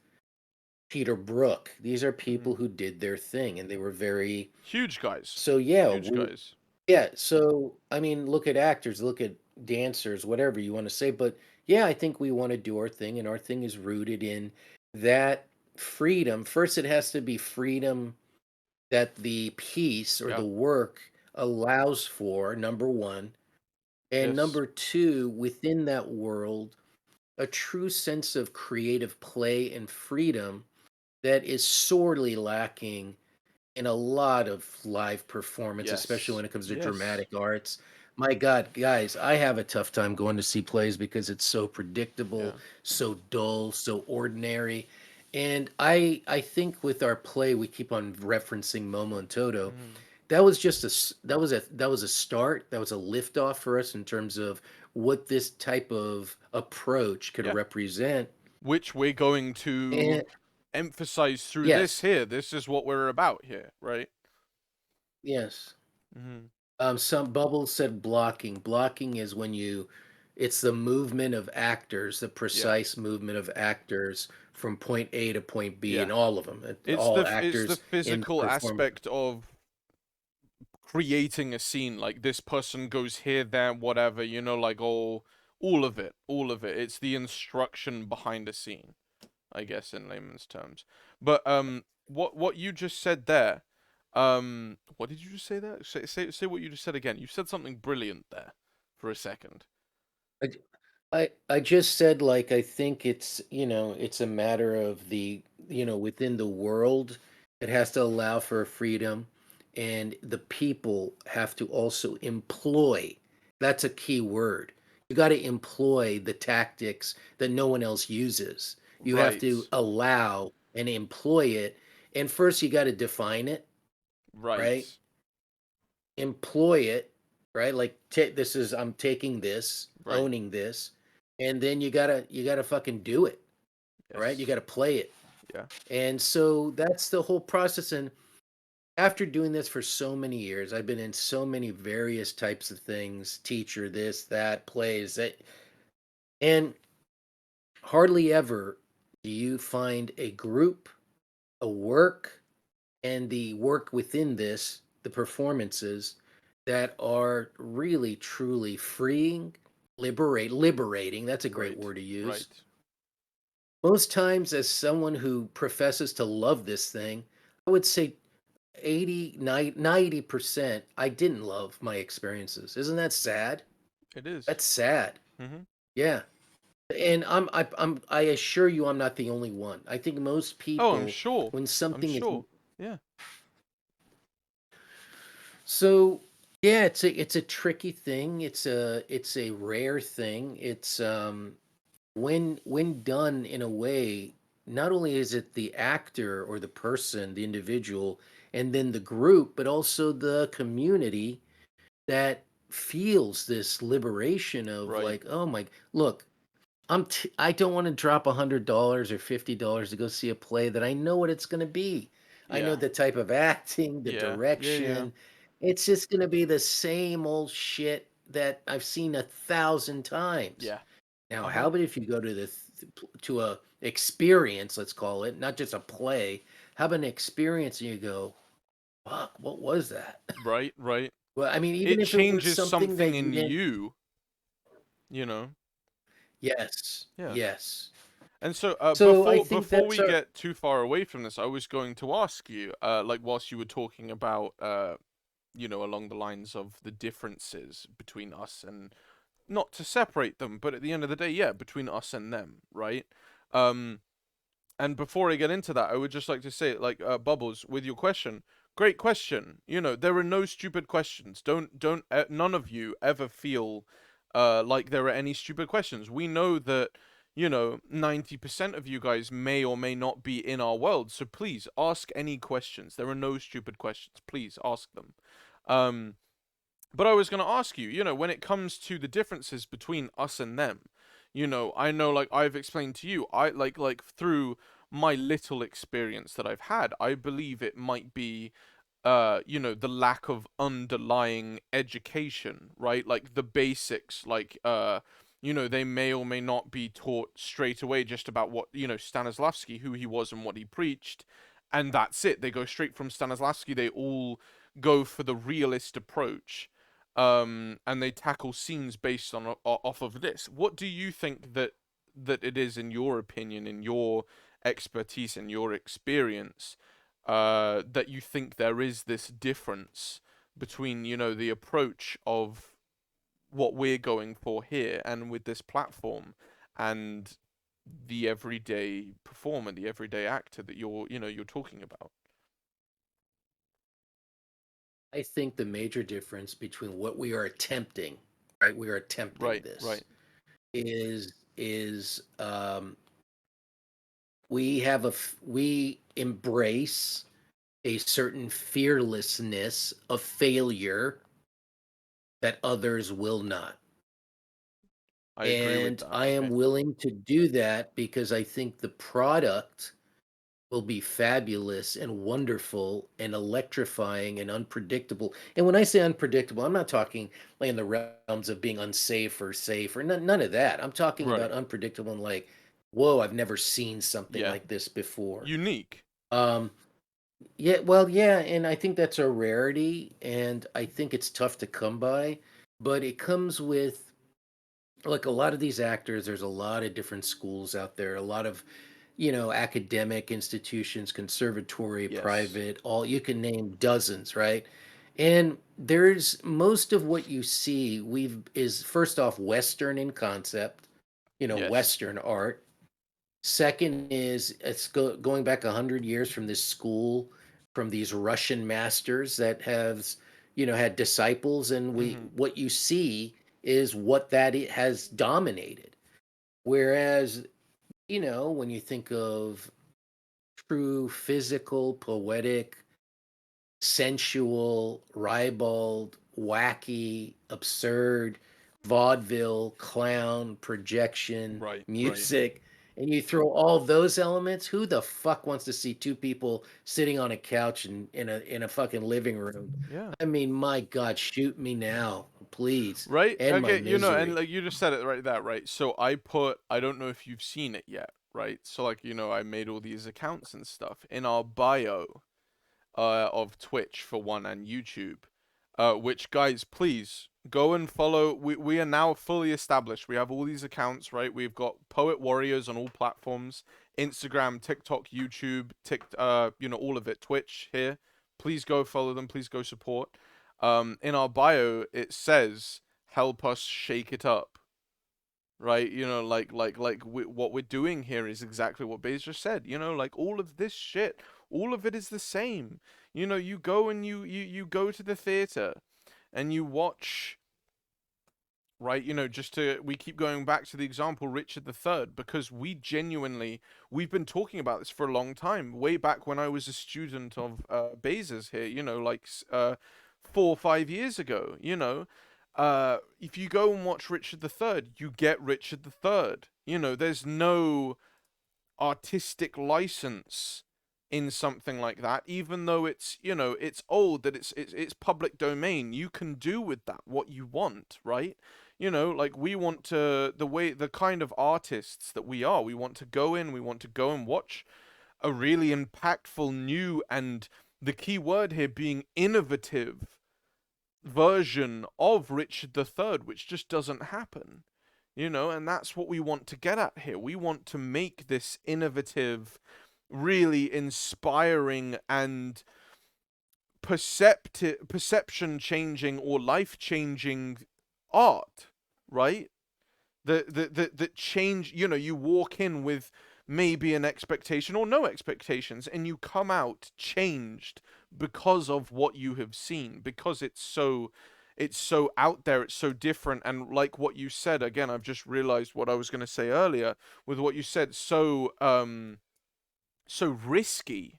Peter Brook, these are Mhm. people who did their thing and they were very Huge guys. so yeah, Huge guys. yeah, so I mean, look at actors, look at dancers, whatever you want to say, but yeah, I think we want to do our thing and our thing is rooted in that freedom. First it has to be freedom that the piece or Yeah. the work allows for, number 1, and Yes. number 2, within that world, a true sense of creative play and freedom that is sorely lacking in a lot of live performance, especially Yes. when it comes to Yes. dramatic arts. My God, guys, I have a tough time going to see plays because it's so predictable, Yeah. so dull, so ordinary. And I think with our play, we keep on referencing Momo and Toto. Mhm. That was just that was a start. That was a liftoff for us in terms of what this type of approach could Yeah. represent. Which we're going And to emphasize through this yes, here. This is what we're about here, right? yes. Mhm. Some Bubbles said blocking. Blocking is when it's the movement of actors, the Yeah. precise movement of actors from point A to point B, Yeah. and all of them, all It's the actors in the physical performance. aspect of creating a scene, like this person goes here, there, whatever, you know, like all of it. All of it. It's the instruction behind a scene, I guess, in layman's terms. But what you just said there, what did you just say there? Say what you just said again. You said something brilliant there for a second. I just said, like, I think it's a matter of within the world, it has to allow for freedom, and the people have to also employ. That's a key word. You got to employ the tactics that no one else uses. You have Right, to allow and employ it. And first you got to define it, right? right, Employ it, right? Like this is I'm taking this, right. owning this, and then you gotta fucking do it, right? You Yes, gotta play it. yeah. And so that's the whole process. And after doing this for so many years, I've been in so many various types of things, teacher, this, that, plays, that, and hardly ever do you find a group, a work, and the work within this, the performances that are really truly freeing, liberating. That's a great Right. word to use. Right. Most times, as someone who professes to love this thing, I would say 90% I didn't love my experiences. Isn't that sad? It is. That's sad. Mhm. Yeah. And I assure you I'm not the only one. I think most Oh, I'm people, sure. when I'm something is sure. Yeah. so, yeah, it's a tricky thing. It's a rare thing. It's when done in a way, not only is it the actor or the person, the individual, and then the group, but also the community that feels this liberation of Right. like, oh my, look, I don't want to drop $100 or $50 to go see a play that I know what it's going to be. I know Yeah. the type of acting, the Yeah. Yeah. Yeah. direction. It's just going to be the same old shit that I've seen 1,000 times. Yeah. Now, Uh how huh. about if you go to a experience, let's call it, not just a play. How about an experience and you go, fuck, what was that? Right. Right. Well, I mean, even It if it was changes something something that you in didn't. you. You know. Yes, Yeah. yes. And so, So I think before that's we our. get too far away from this, I was going to ask you, like whilst you were talking about, along the lines of the differences between us and not to separate them, but at the end of the day, yeah, between us and them, right? Um, and before I get into that, I would just like to say, like, Bubbles, with your question, great question. There are no stupid questions. Don't, none of you ever feel, like there are any stupid questions. We know that, 90% of you guys may or may not be in our world. So please ask any questions. There are no stupid questions. Please ask them. Um, but I was going to ask you, when it comes to the differences between us and them, I know, like I've explained to you, I like through my little experience that I've had, I believe it might be the lack of underlying education, right? Like the basics, like they may or may not be taught straight away just about what, Stanislavski, who he was and what he preached, and that's it. They go straight from Stanislavski, they all go for the realist approach. And they tackle scenes based on off of this. What do you think that it is, in your opinion, in your expertise, in your experience, that you think there is this difference between, the approach of what we're going for here and with this platform, and the everyday performer, the everyday actor that you're talking about? I think the major difference between what we are attempting, right? We are attempting Right, right. this is we embrace a certain fearlessness of failure that others will not. I agree with And that. I am Okay. willing to do that because I think the product will be fabulous and wonderful and electrifying and unpredictable. And when I say unpredictable, I'm not talking like in the realms of being unsafe or safe or none of that. I'm talking about Right. unpredictable and like, whoa, I've never seen something Yeah. like this before. Unique. Um, yeah, well, yeah, and I think that's a rarity, and I think it's tough to come by, but it comes with like a lot of these actors, there's a lot of different schools out there, a lot of academic institutions, conservatory, Yes. private, all you can name dozens, right? And there's most of what you see we've is first off Western in concept, Yes. Western art. Second is it's going back 100 years from this school, from these Russian masters that have, had disciples, and we Mm-hmm. what you see is what that it has dominated. Whereas, when you think of true physical, poetic, sensual, ribald, wacky, absurd, vaudeville, clown, projection, Right, right. music. and you throw all those elements, who the fuck wants to see two people sitting on a couch in a fucking living room? Yeah. I mean, my God, shoot me now, please. Right? End my Okay, and misery. like you just said it right there, right? So I don't know if you've seen it yet, right? So like, I made all these accounts and stuff in our bio of Twitch for one and YouTube. Which guys, please go and follow. We are now fully established. We have all these accounts, right? We've got Poet Warriors on all platforms: Instagram, TikTok, YouTube, all of it. Twitch here. Please go follow them. Please go support. In our bio, it says, "Help us shake it up." Right, what we're doing here is exactly what Baze just said. Like all of this shit, all of it is the same. You go and you go to the theater and you watch, right? We keep going back to the example Richard III, because we've been talking about this for a long time, way back when I was a student of Baze's here, 4 or 5 years ago. If you go and watch Richard III, you get Richard III. There's no artistic license in something like that, even though it's old, that it's public domain. You can do with that what you want, right? Like we want to, the kind of artists that we are, we want to go and watch a really impactful, new, and the key word here being innovative version of Richard III, which just doesn't happen. And that's what we want to get at here. We want to make this innovative, really inspiring, and perception changing or life changing art, right? That change. You walk in with maybe an expectation or no expectations, and you come out changed because of what you have seen, because it's so out there, it's so different. And like what you said, again, I've just realized what I was going to say earlier with what you said, so risky,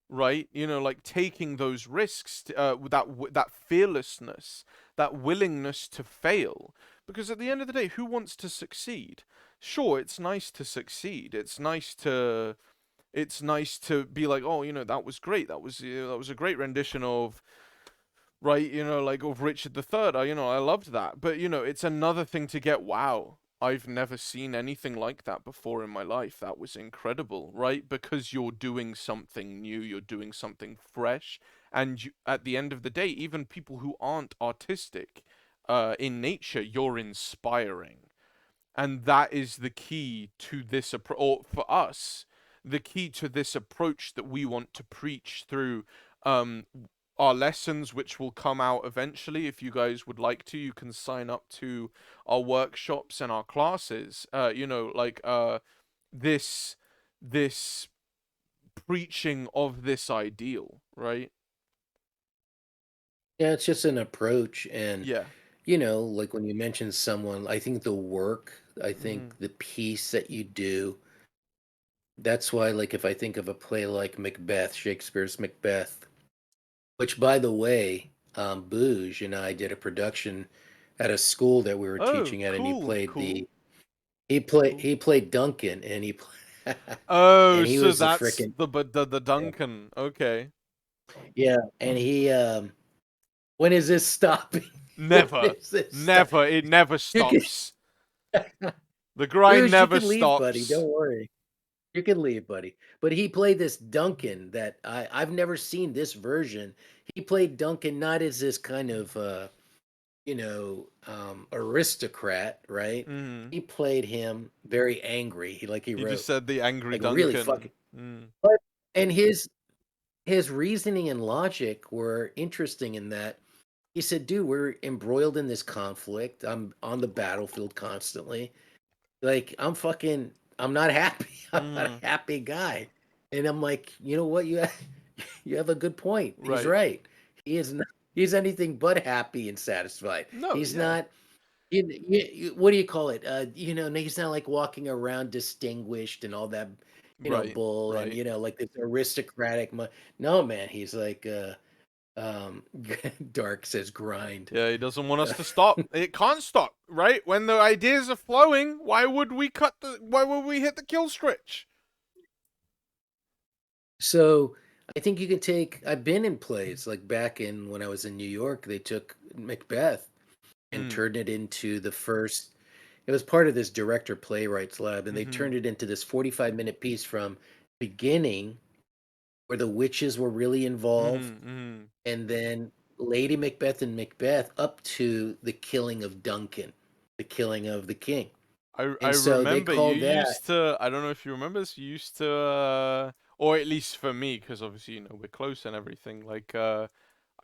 right? Like taking those risks, that fearlessness, that willingness to fail. Because at the end of the day, who wants to succeed? Sure, it's nice to succeed. It's nice to be like, oh, that was great. That was a great rendition of, right, like of Richard III. I loved that. But it's another thing to get, wow, I've never seen anything like that before in my life. That was incredible, right? Because you're doing something new, you're doing something fresh, and at the end of the day, even people who aren't artistic, in nature, you're inspiring. And that is the key to this approach, or for us, the key to this approach that we want to preach through um, our lessons, which will come out eventually. If you guys would like to, you can sign up to our workshops and our classes. This this preaching of this ideal, right? Yeah, it's just an approach. And, Yeah. like when you mention someone, I think the work, I Mm-hmm. think the piece that you do, that's why, like, if I think of a play like Macbeth, Shakespeare's Macbeth, which, by the way, Booge and I did a production at a school that we were Oh, teaching at, and he cool, played cool, the he played cool. he played Duncan, and Oh, and he so was a that's freaking the Duncan. Okay. yeah, and he when is this stopping? When Never, is this stop? never. It never You can, stops. The grind Booge, you never can leave, buddy. stops. Don't worry. You can leave, buddy. But he played this Duncan that I've never seen this version. He played Duncan not as this kind of aristocrat, right? Mm. He played him very angry. He You just wrote said the angry like really Duncan. fucking Mm. but and his reasoning and logic were interesting in that he said, dude, we're embroiled in this conflict. I'm on the battlefield constantly. Like I'm not happy. I'm not Mm. a happy guy. And I'm like, you know what? You have a good point. He's Right. right. He is not he's anything but happy and satisfied. No, He's yeah. not what do you call it? He's not like walking around distinguished and all that, Right. bull and Right. like this aristocratic. No, man, he's like Um, Dark says grind. Yeah, he doesn't want us to stop. It can't stop, right? When the ideas are flowing, why would we hit the kill switch? So I think you can take. I've been in plays like back in when I was in New York. They took Macbeth and Mm. turned it into the first. It was part of this director playwrights lab, and they Mhm. turned it into this 45-minute piece from beginning where the witches were really involved, Mhm. Mhm. and then Lady Macbeth and Macbeth up to the killing of Duncan, the killing of the king. I And so they remember you called that, used to. I don't know if you remember this. You used to, or at least for me, because obviously we're close and everything. Like,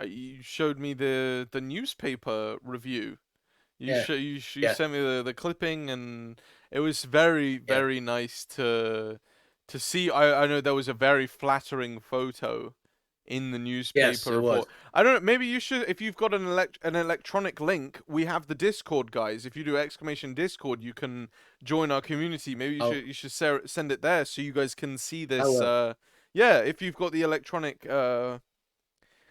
you showed me the newspaper review. yeah, You yeah, sent me the clipping, and it was very yeah. very nice to see. I know there was a very flattering photo in the Yes, newspaper it was. report. I don't know. Maybe you should, if you've got an electronic link. We have the Discord, guys. If you do exclamation Discord, you can join our community. Maybe Oh, you should send it there so you guys can see I this. will. Yeah, if you've got the electronic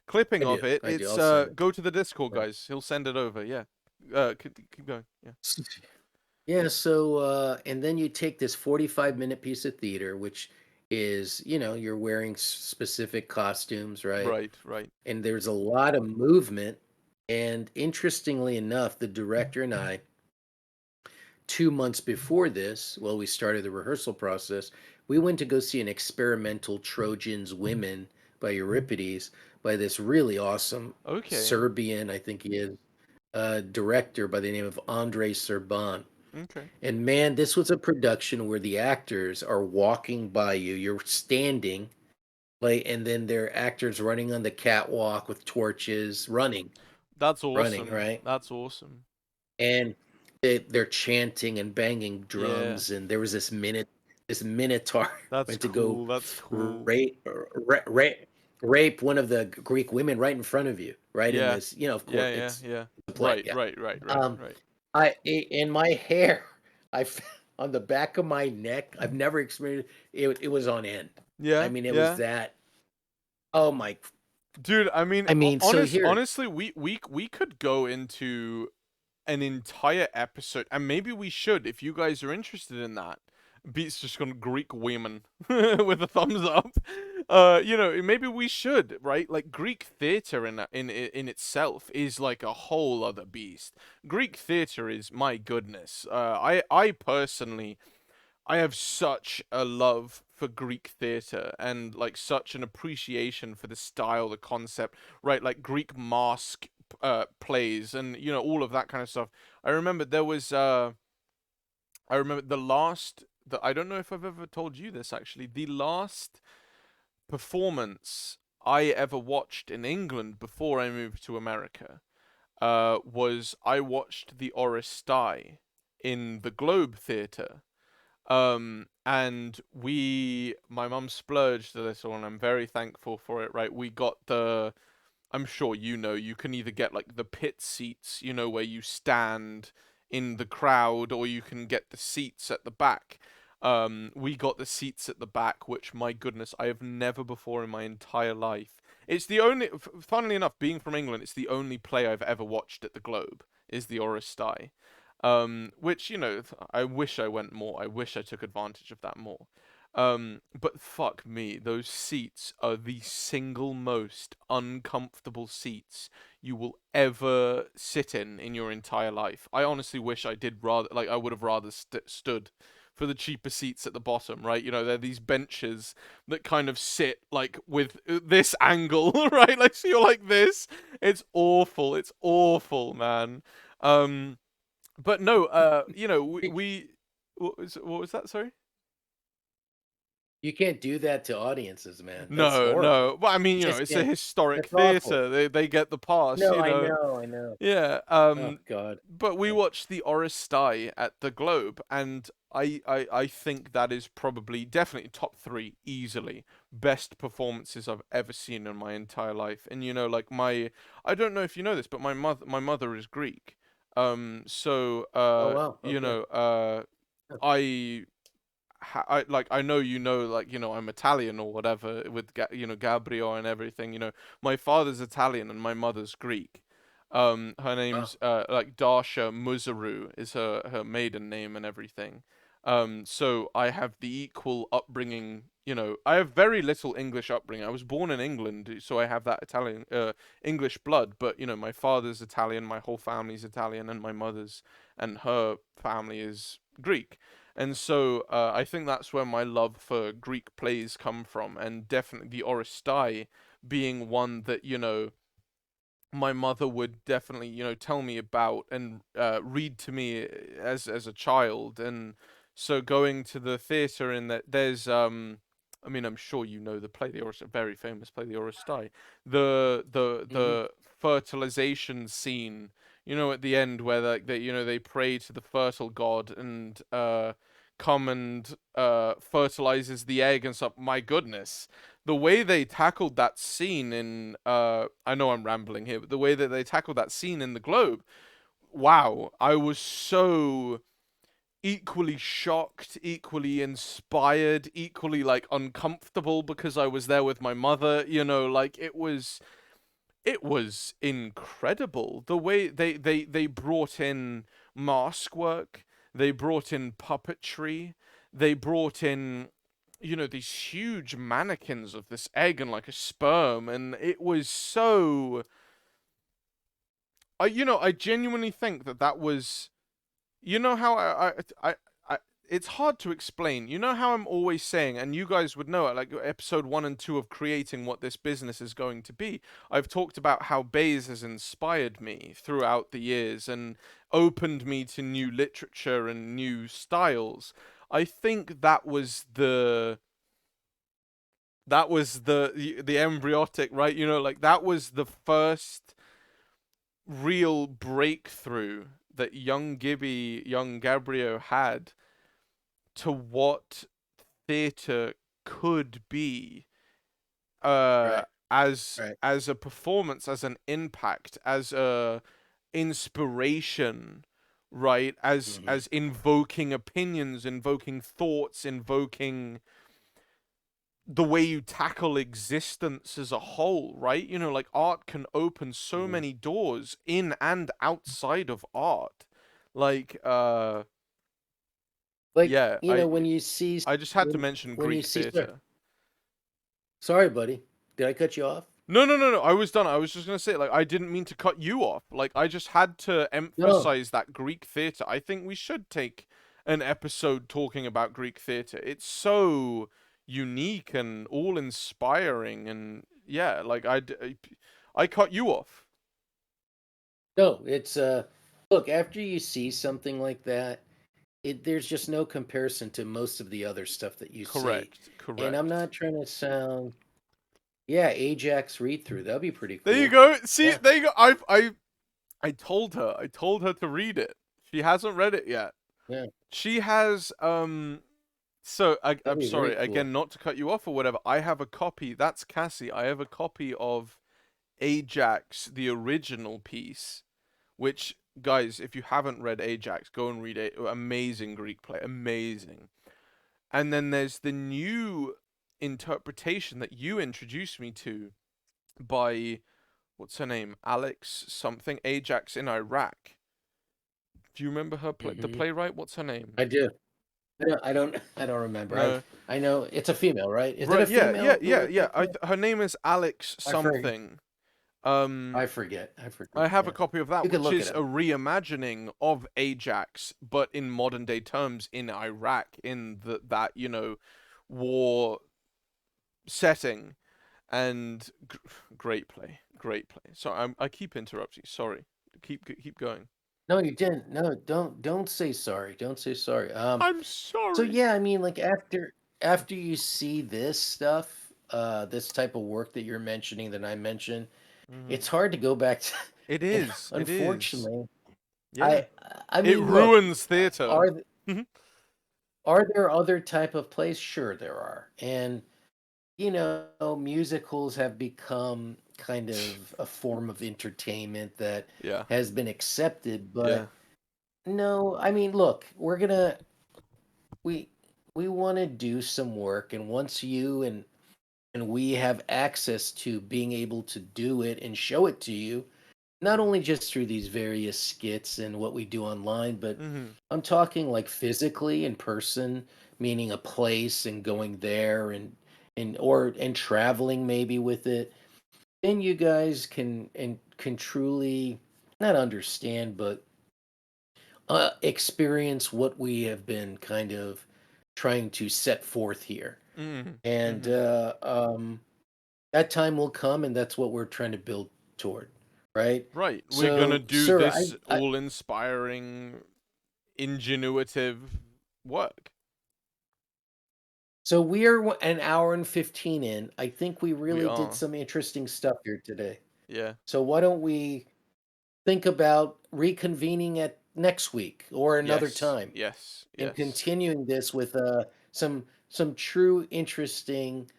clipping I of do. it, I do. it's I'll send it to go to the Discord, you. guys. He'll send it over. Yeah. Keep going. Yeah. Yeah. Yeah, so and then you take this 45-minute piece of theater, which is, you're wearing specific costumes, right? Right. Right. And there's a lot of movement. And interestingly enough, the director and I, 2 months before this, well, we started the rehearsal process, we went to go see an experimental Trojans Women by Euripides by this really awesome Okay. Serbian, I think he is, director by the name of Andrei Serban. Okay. And man, this was a production where the actors are walking by you. You're standing, like, and then there are actors running on the catwalk with torches, That's running, awesome. right? That's awesome. And they're chanting and banging Yeah. drums. And there was this minotaur That's went to go cool. That's cool. rape, rape one of the Greek women right in front of you, right in Yeah. this. Of course, Yeah. Yeah. it's Yeah. a play, Right. yeah. Right. Right. Right. Um, Right. in my hair, on the back of my neck. I've never experienced it. It was on end. I Yeah. mean, it was Yeah. that. Oh my! Dude, I mean, I mean, so here, honestly, we could go into an entire episode, and maybe we should, if you guys are interested in that. Beats just gone Greek women with a thumbs up. Maybe we should, right? Like Greek theater in itself is like a whole other beast. Greek theater is, my goodness. I personally, I have such a love for Greek theater and like such an appreciation for the style, the concept, right? Like Greek mask plays and all of that kind of stuff. I remember there was I remember I don't know if I've ever told you this actually. The last performance I ever watched in England before I moved to America was I watched the Oresteia in the Globe Theatre. And my mum splurged a little, and I'm very thankful for it. Right, we got I'm sure you can either get like the pit seats, where you stand in the crowd, or you can get the seats at the back. We got the seats at the back, which, my goodness, I have never before in my entire life. It's the only, funnily enough, being from England, it's the only play I've ever watched at the Globe, is the Oresteia. Which, I wish I went more. I wish I took advantage of that more. But fuck me, those seats are the single most uncomfortable seats you will ever sit in your entire life. I honestly wish I did rather, like, I would have rather stood for the cheaper seats at the bottom, right? They're these benches that kind of sit like with this angle, right? Like, so you're like this. It's awful. It's awful, man. But no, what was that? Sorry. you can't do that to audiences, man. That's No, horrible. no. But I mean, You just it's a can't. historic That's awful. theater. They get the pass, No, I know, I know. Yeah. Oh God. But we Yeah. watched the Oresteia at the Globe, and I think that is probably definitely top three easily best performances I've ever seen in my entire life. And like I don't know if you know this, but my mother is Greek. So Oh wow. Okay. I I know I'm Italian or whatever with Gabriel and everything. My father's Italian and my mother's Greek. Her Wow. name's like Darsha Muzaru is her maiden name and everything. So I have the equal upbringing. I have very little English upbringing. I was born in England, so I have that Italian English blood. But my father's Italian, my whole family's Italian, and my mother's and her family is Greek. And so I think that's where my love for Greek plays come from, and definitely the Oresteia being one that my mother would definitely tell me about and read to me as a child. And so going to the theater, in that there's I mean, I'm sure the play, the Oresteia, very famous play, the Oresteia, Hmm. the fertilization scene, at the end, where they pray to the fertile god and come and fertilizes the egg and stuff. My goodness, the way they tackled that scene in I know I'm rambling here, but the way that they tackled that scene in the Globe, wow, I was so equally shocked, equally inspired, equally like uncomfortable, because I was there with my mother. Like it was incredible the way they brought in mask work, they brought in puppetry, they brought in these huge mannequins of this egg and like a sperm, and it was so I genuinely think that was how I it's hard to explain. How I'm always saying, and you guys would know it, like episode 1 and 2 of creating what this business is going to be. I've talked about how Bays has inspired me throughout the years and opened me to new literature and new styles. I think that was the embryotic, right? Like that was the first real breakthrough that young Gabriel had to what theater could be, uh Right. as Right. as a performance, as an impact, as a inspiration, right? as Hmm. as invoking opinions, invoking thoughts, invoking the way you tackle existence as a whole, right? Like art can open so Hmm. many doors in and outside of art. Like Like, yeah, I when you see I just had to mention when you Greek see theater. sorry, buddy, did I cut you off? No, no, no, no. I was done. I was just gonna say, like, I didn't mean to cut you off. Like, I just had to No. emphasize that Greek theater. I think we should take an episode talking about Greek theater. It's so unique and all inspiring, and yeah, like I cut you off. No, it's look, after you see something like that, there's just no comparison to most of the other stuff that you see. Correct, And I'm correct. not trying to sound, yeah, Ajax read through. That'd be pretty There you cool. go. See, Yeah. there you go. I told her. I told her to read it. She hasn't read it yet. Yeah. She has So That'd I'm be very sorry cool. again, not to cut you off or whatever. I have a copy. That's Cassie. I have a copy of Ajax, the original piece. Which, guys, if you haven't read Ajax, go and read it. Amazing Greek play, amazing. And then there's the new interpretation that you introduced me to by what's her name, Alex something, Ajax in Iraq. Do you remember the Hmm. playwright? What's her name? I do. I don't remember. No. I know it's a female, right? Is it a Right, yeah, yeah, female who yeah, wrote yeah. that play? Her name is Alex I forget. something. Um, I forget. I forget. I have a Yeah. copy of that, You can which look it is up. a reimagining of Ajax, but in modern day terms in Iraq, in that war setting, and great play, great play. So I keep interrupting. Sorry, keep going. No, you didn't. No, don't say sorry. Don't say sorry. I'm So sorry. yeah, I mean, like after you see this stuff, this type of work that you're mentioning that I mentioned, Mhm. it's hard to go back to. It And is. It is. unfortunately, Yeah. I I It mean, look, ruins theater. are are there other type of plays? Sure, there are, and musicals have become kind of a form of entertainment that Yeah. has been accepted, Yeah. but no, I mean, look, we we want to do some work, and once you and we have access to being able to do it and show it to you, not only just through these various skits and what we do online, but Mm-hmm. I'm talking like physically in person, meaning a place and going there and traveling maybe with it. Then you guys can truly not understand, but experience what we have been kind of trying to set forth here. Mm-hmm. And Mm-hmm. that time will come, and that's what we're trying to build toward, right? Right. We're gonna So, do sir, this I all inspiring, ingenuitive work. so we are an hour and 15 in. I think we We really did are. some interesting stuff here today. Yeah. So why don't we think about reconvening at next week or another Yes. time Yes. and Yes. continuing this with some true interesting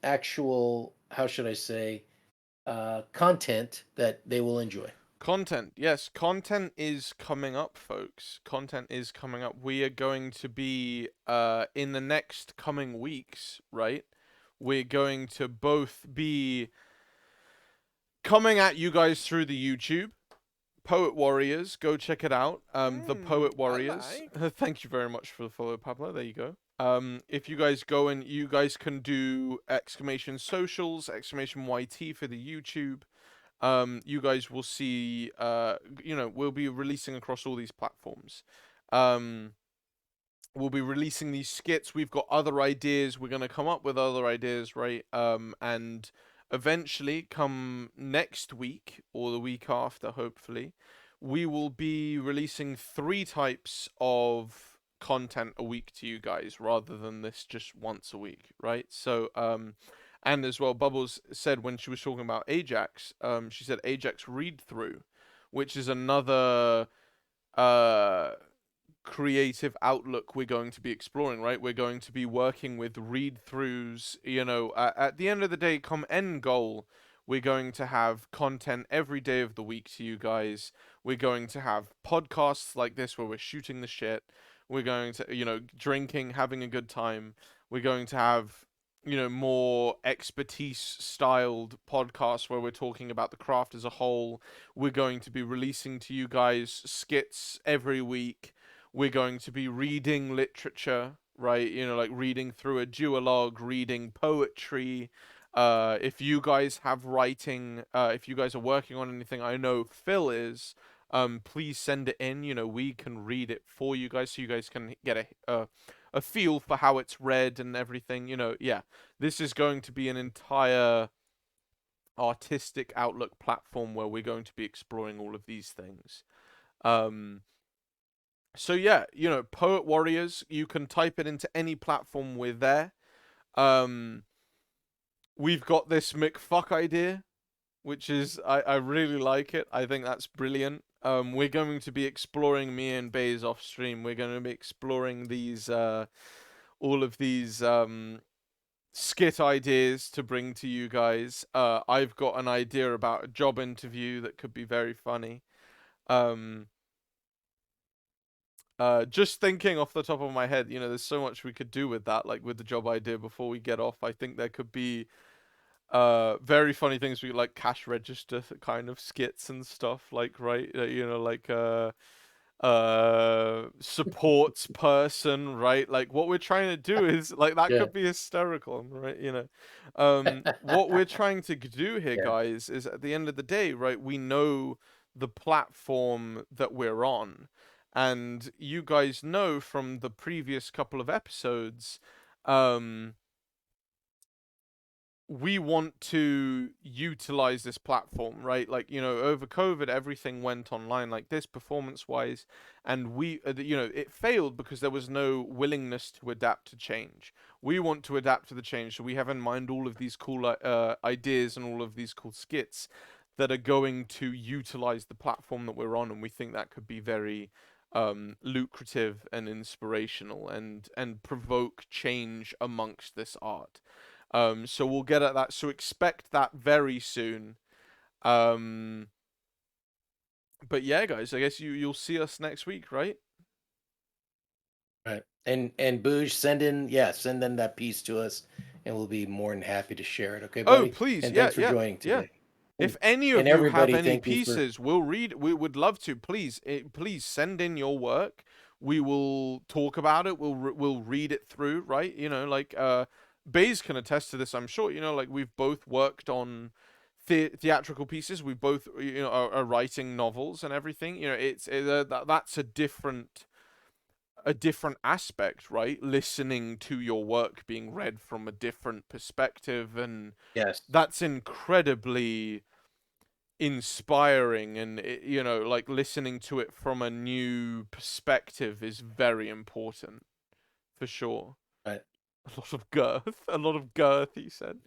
actual, how should I say, content that they will enjoy. Content. Yes, content is coming up, folks. Content is coming up. We are going to be in the next coming weeks, right? We're going to both be coming at you guys through the YouTube. Poet Warriors, go check it out. The Poet I Warriors. like. Thank you very much for the follow, Pablo. There you go. If you guys go and you guys can do exclamation socials, exclamation YT for the YouTube. You guys will see. We'll be releasing across all these platforms. Um, we'll be releasing these skits. We've got other ideas. We're gonna come up with other ideas, right? And eventually, come next week or the week after, hopefully, we will be releasing 3 types of content a week to you guys, rather than this just once a week, right? So, and as well, Bubbles said when she was talking about Ajax, she said Ajax read through, which is another uh creative outlook we're going to be exploring, right? We're going to be working with read throughs. At the end of the day, come end goal, we're going to have content every day of the week to you guys. We're going to have podcasts like this where we're shooting the shit. We're going to, drinking, having a good time. We're going to have, more expertise styled podcasts where we're talking about the craft as a whole. We're going to be releasing to you guys skits every week. We're going to be reading literature, right? Like reading through a duologue, reading poetry. If you guys have writing, if you guys are working on anything, I know Phil is. Please send it in. We can read it for you guys, so you guys can get a feel for how it's read and everything. Yeah, this is going to be an entire artistic outlook platform where we're going to be exploring all of these things. Um, so yeah, Poet Warriors, you can type it into any platform, we're there. Um, we've got this McFuck idea, which is I really like it. I think that's brilliant. We're going to be exploring me and Bays off stream. We're going to be exploring these all of these skit ideas to bring to you guys. I've got an idea about a job interview that could be very funny. Um, just thinking off the top of my head, there's so much we could do with that, like with the job idea before we get off. I think there could be very funny things we like cash register kind of skits and stuff, like right, like supports person, right? Like what we're trying to do is like that Yeah. could be hysterical, right? What we're trying to do here, Yeah. guys, is at the end of the day, right, we know the platform that we're on, and you guys know from the previous couple of episodes, um we want to utilize this platform, right? Like, over COVID, everything went online like this, performance wise, and it failed because there was no willingness to adapt to change. We want to adapt to the change, so we have in mind all of these cool ideas and all of these cool skits that are going to utilize the platform that we're on, and we think that could be very lucrative and inspirational and provoke change amongst this art. So we'll get at that. So expect that very soon. Um, but yeah, guys, I guess you'll see us next week, right? Right. And Booge, send in that piece to us, and we'll be more than happy to share it. Okay, Oh, buddy. please, And yeah, thanks for yeah, joining yeah. today. If any And of you have everybody, any thank you for. pieces, we'll read. We would love to. Please, please send in your work. We will talk about it. We'll read it through. Right? You know, like Baze can attest to this. I'm sure. You know, like we've both worked on theatrical pieces. We both, you know, are writing novels and everything. You know, that's a different aspect, right? Listening to your work being read from a different perspective, and Yes. that's incredibly inspiring. And you know, like listening to it from a new perspective is very important for sure. Right. A lot of girth, a lot of girth, he said.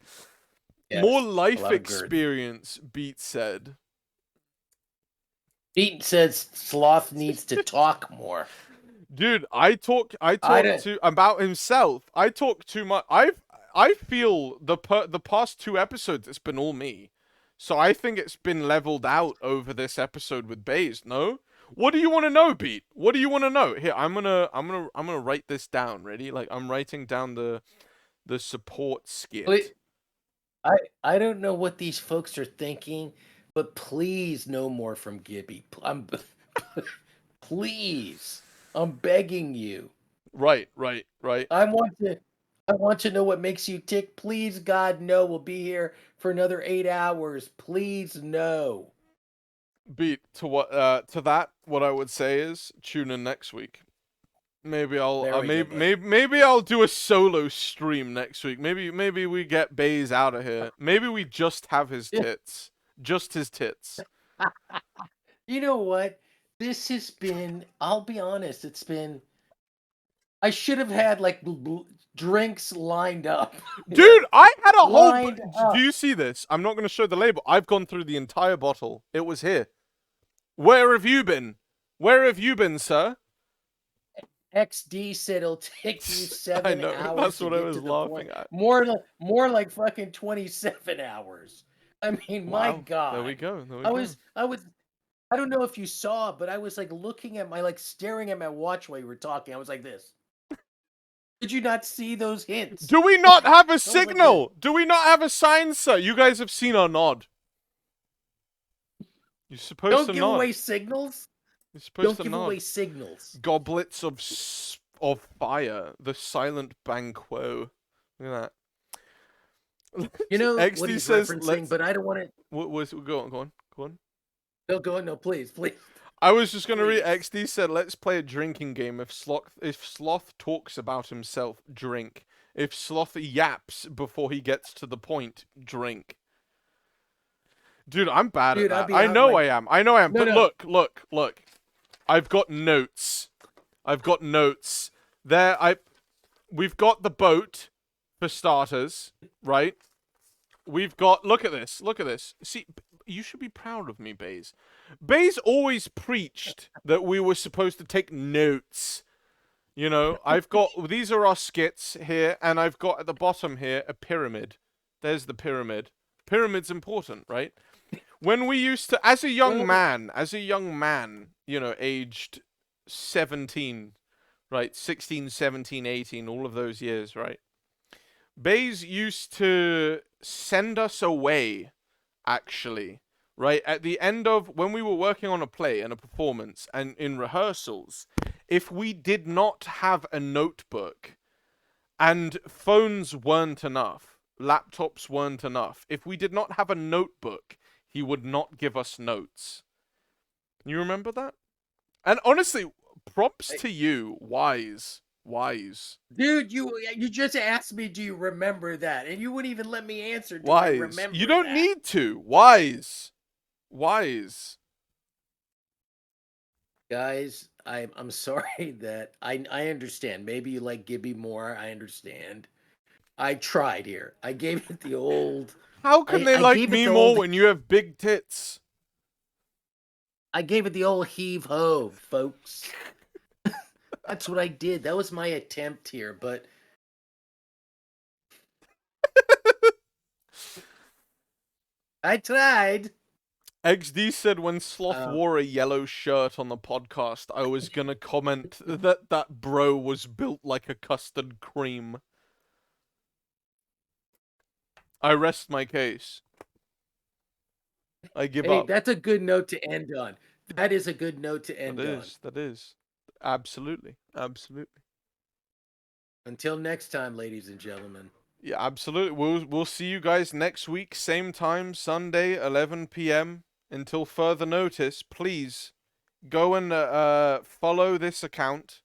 More Yes. A life lot of girth. experience, Beat said. Pete says Sloth needs to talk more. Dude, I I talk don't. to about himself. I talk too much. I feel the past two episodes it's been all me. So I think it's been leveled out over this episode with Baze, no? What do you want to know, Beat? What do you want to know? Here, I'm gonna write this down. Ready? Like I'm writing down the support skit. Wait, I I don't know what these folks are thinking, but please no more from Gibby. Please. I'm begging you. Right, right, right. I want to I want to know what makes you tick. Please, God, no. We'll be here for another 8 hours. Please, no. Beat to that what I would say is tune in next week. Maybe I'll There we go, buddy. maybe I'll do a solo stream next week. Maybe we get Baze out of here. Maybe we just have his tits. Just his tits. You know what? This has been, I'll be honest, it's been, I should have had like drinks lined up. Dude, I had a whole Lined do up. you see this? I'm not going to show the label. I've gone through the entire bottle. It was here. Where have you been? Where have you been, sir? XD said it'll take you I 7 know. hours That's to what I get was to the point. laughing at. More like fucking 27 hours. I mean, my Wow. There we God. go. There we I go. was I was I don't know if you saw, but I was like looking at my like staring at my watch while you were talking. I was like this. Did you not see those hints? Do we not have a I was like this. signal? Do we not have a sign, sir? You guys have seen our nod. You're supposed Don't to give nod. away signals. You're supposed Don't to give nod. away signals. Goblets of fire, the silent banquo. Look at that. You know what XD he's says, referencing, "Let's." but I don't want to. What was? Go on, go on, go on. No, go on. No, please, please, I was just gonna read. please. XD said, "Let's play a drinking game. If Sloth talks about himself, drink. If Sloth yaps before he gets to the point, drink." Dude, I'm bad at Dude, I'd that. be I out know like I am. I know I am. no, But no. look. I've got notes. I've got notes. We've got the boat for starters, right? We've got look at this. Look at this. See, you should be proud of me, Baze. Baze always preached that we were supposed to take notes. You know, I've got these are our skits here, and I've got at the bottom here a pyramid. There's the pyramid. Pyramid's important, right? When we used to, as a young man, you know, aged 17, right? 16, 17, 18, all of those years, right? Baze used to send us away, actually, right? At the end of when we were working on a play and a performance and in rehearsals, if we did not have a notebook and phones weren't enough, laptops weren't enough, if we did not have a notebook, he would not give us notes. You remember that? And honestly, props to you, wise. Dude, you just asked me, do you remember that? And you wouldn't even let me answer, do I Wise. You remember don't that? need to. Wise. Guys, I'm sorry that I understand. Maybe you like Gibby more. I understand. I tried here. I gave it the old How can they I like gave it me the more old when you have big tits? I gave it the old heave ho, folks. That's what I did. That was my attempt here, but I tried. XD said when Sloth Uh, wore a yellow shirt on the podcast, I was gonna comment that bro was built like a custard cream. I rest my case. I give hey, up. that's a good note to end on. That is a good note to That end on. is. That is. Absolutely. Absolutely. Until next time, ladies and gentlemen. Yeah, absolutely. We'll see you guys next week, same time, Sunday, 11 p.m. Until further notice, please go and follow this account.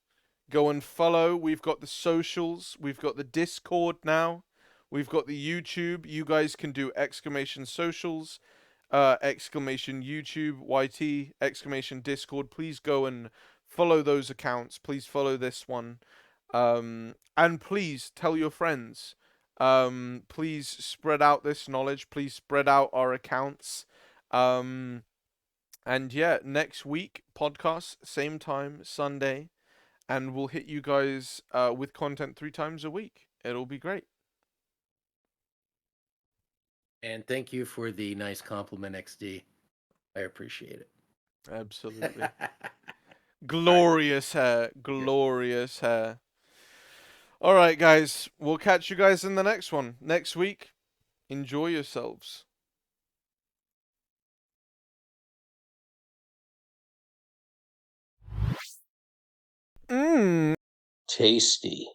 Go and follow. We've got the socials. We've got the Discord now. We've got the YouTube. You guys can do exclamation socials, exclamation YouTube, YT, exclamation Discord. Please go and follow those accounts. Please follow this one. And please tell your friends. Please spread out this knowledge. Please spread out our accounts. And yeah, next week, podcast, same time, Sunday. And we'll hit you guys with content 3 times a week. It'll be great. And thank you for the nice compliment, XD. I appreciate it. Absolutely. All right. Glorious hair. Good. Glorious hair. All right, guys. We'll catch you guys in the next one. Next week. Enjoy yourselves. Tasty.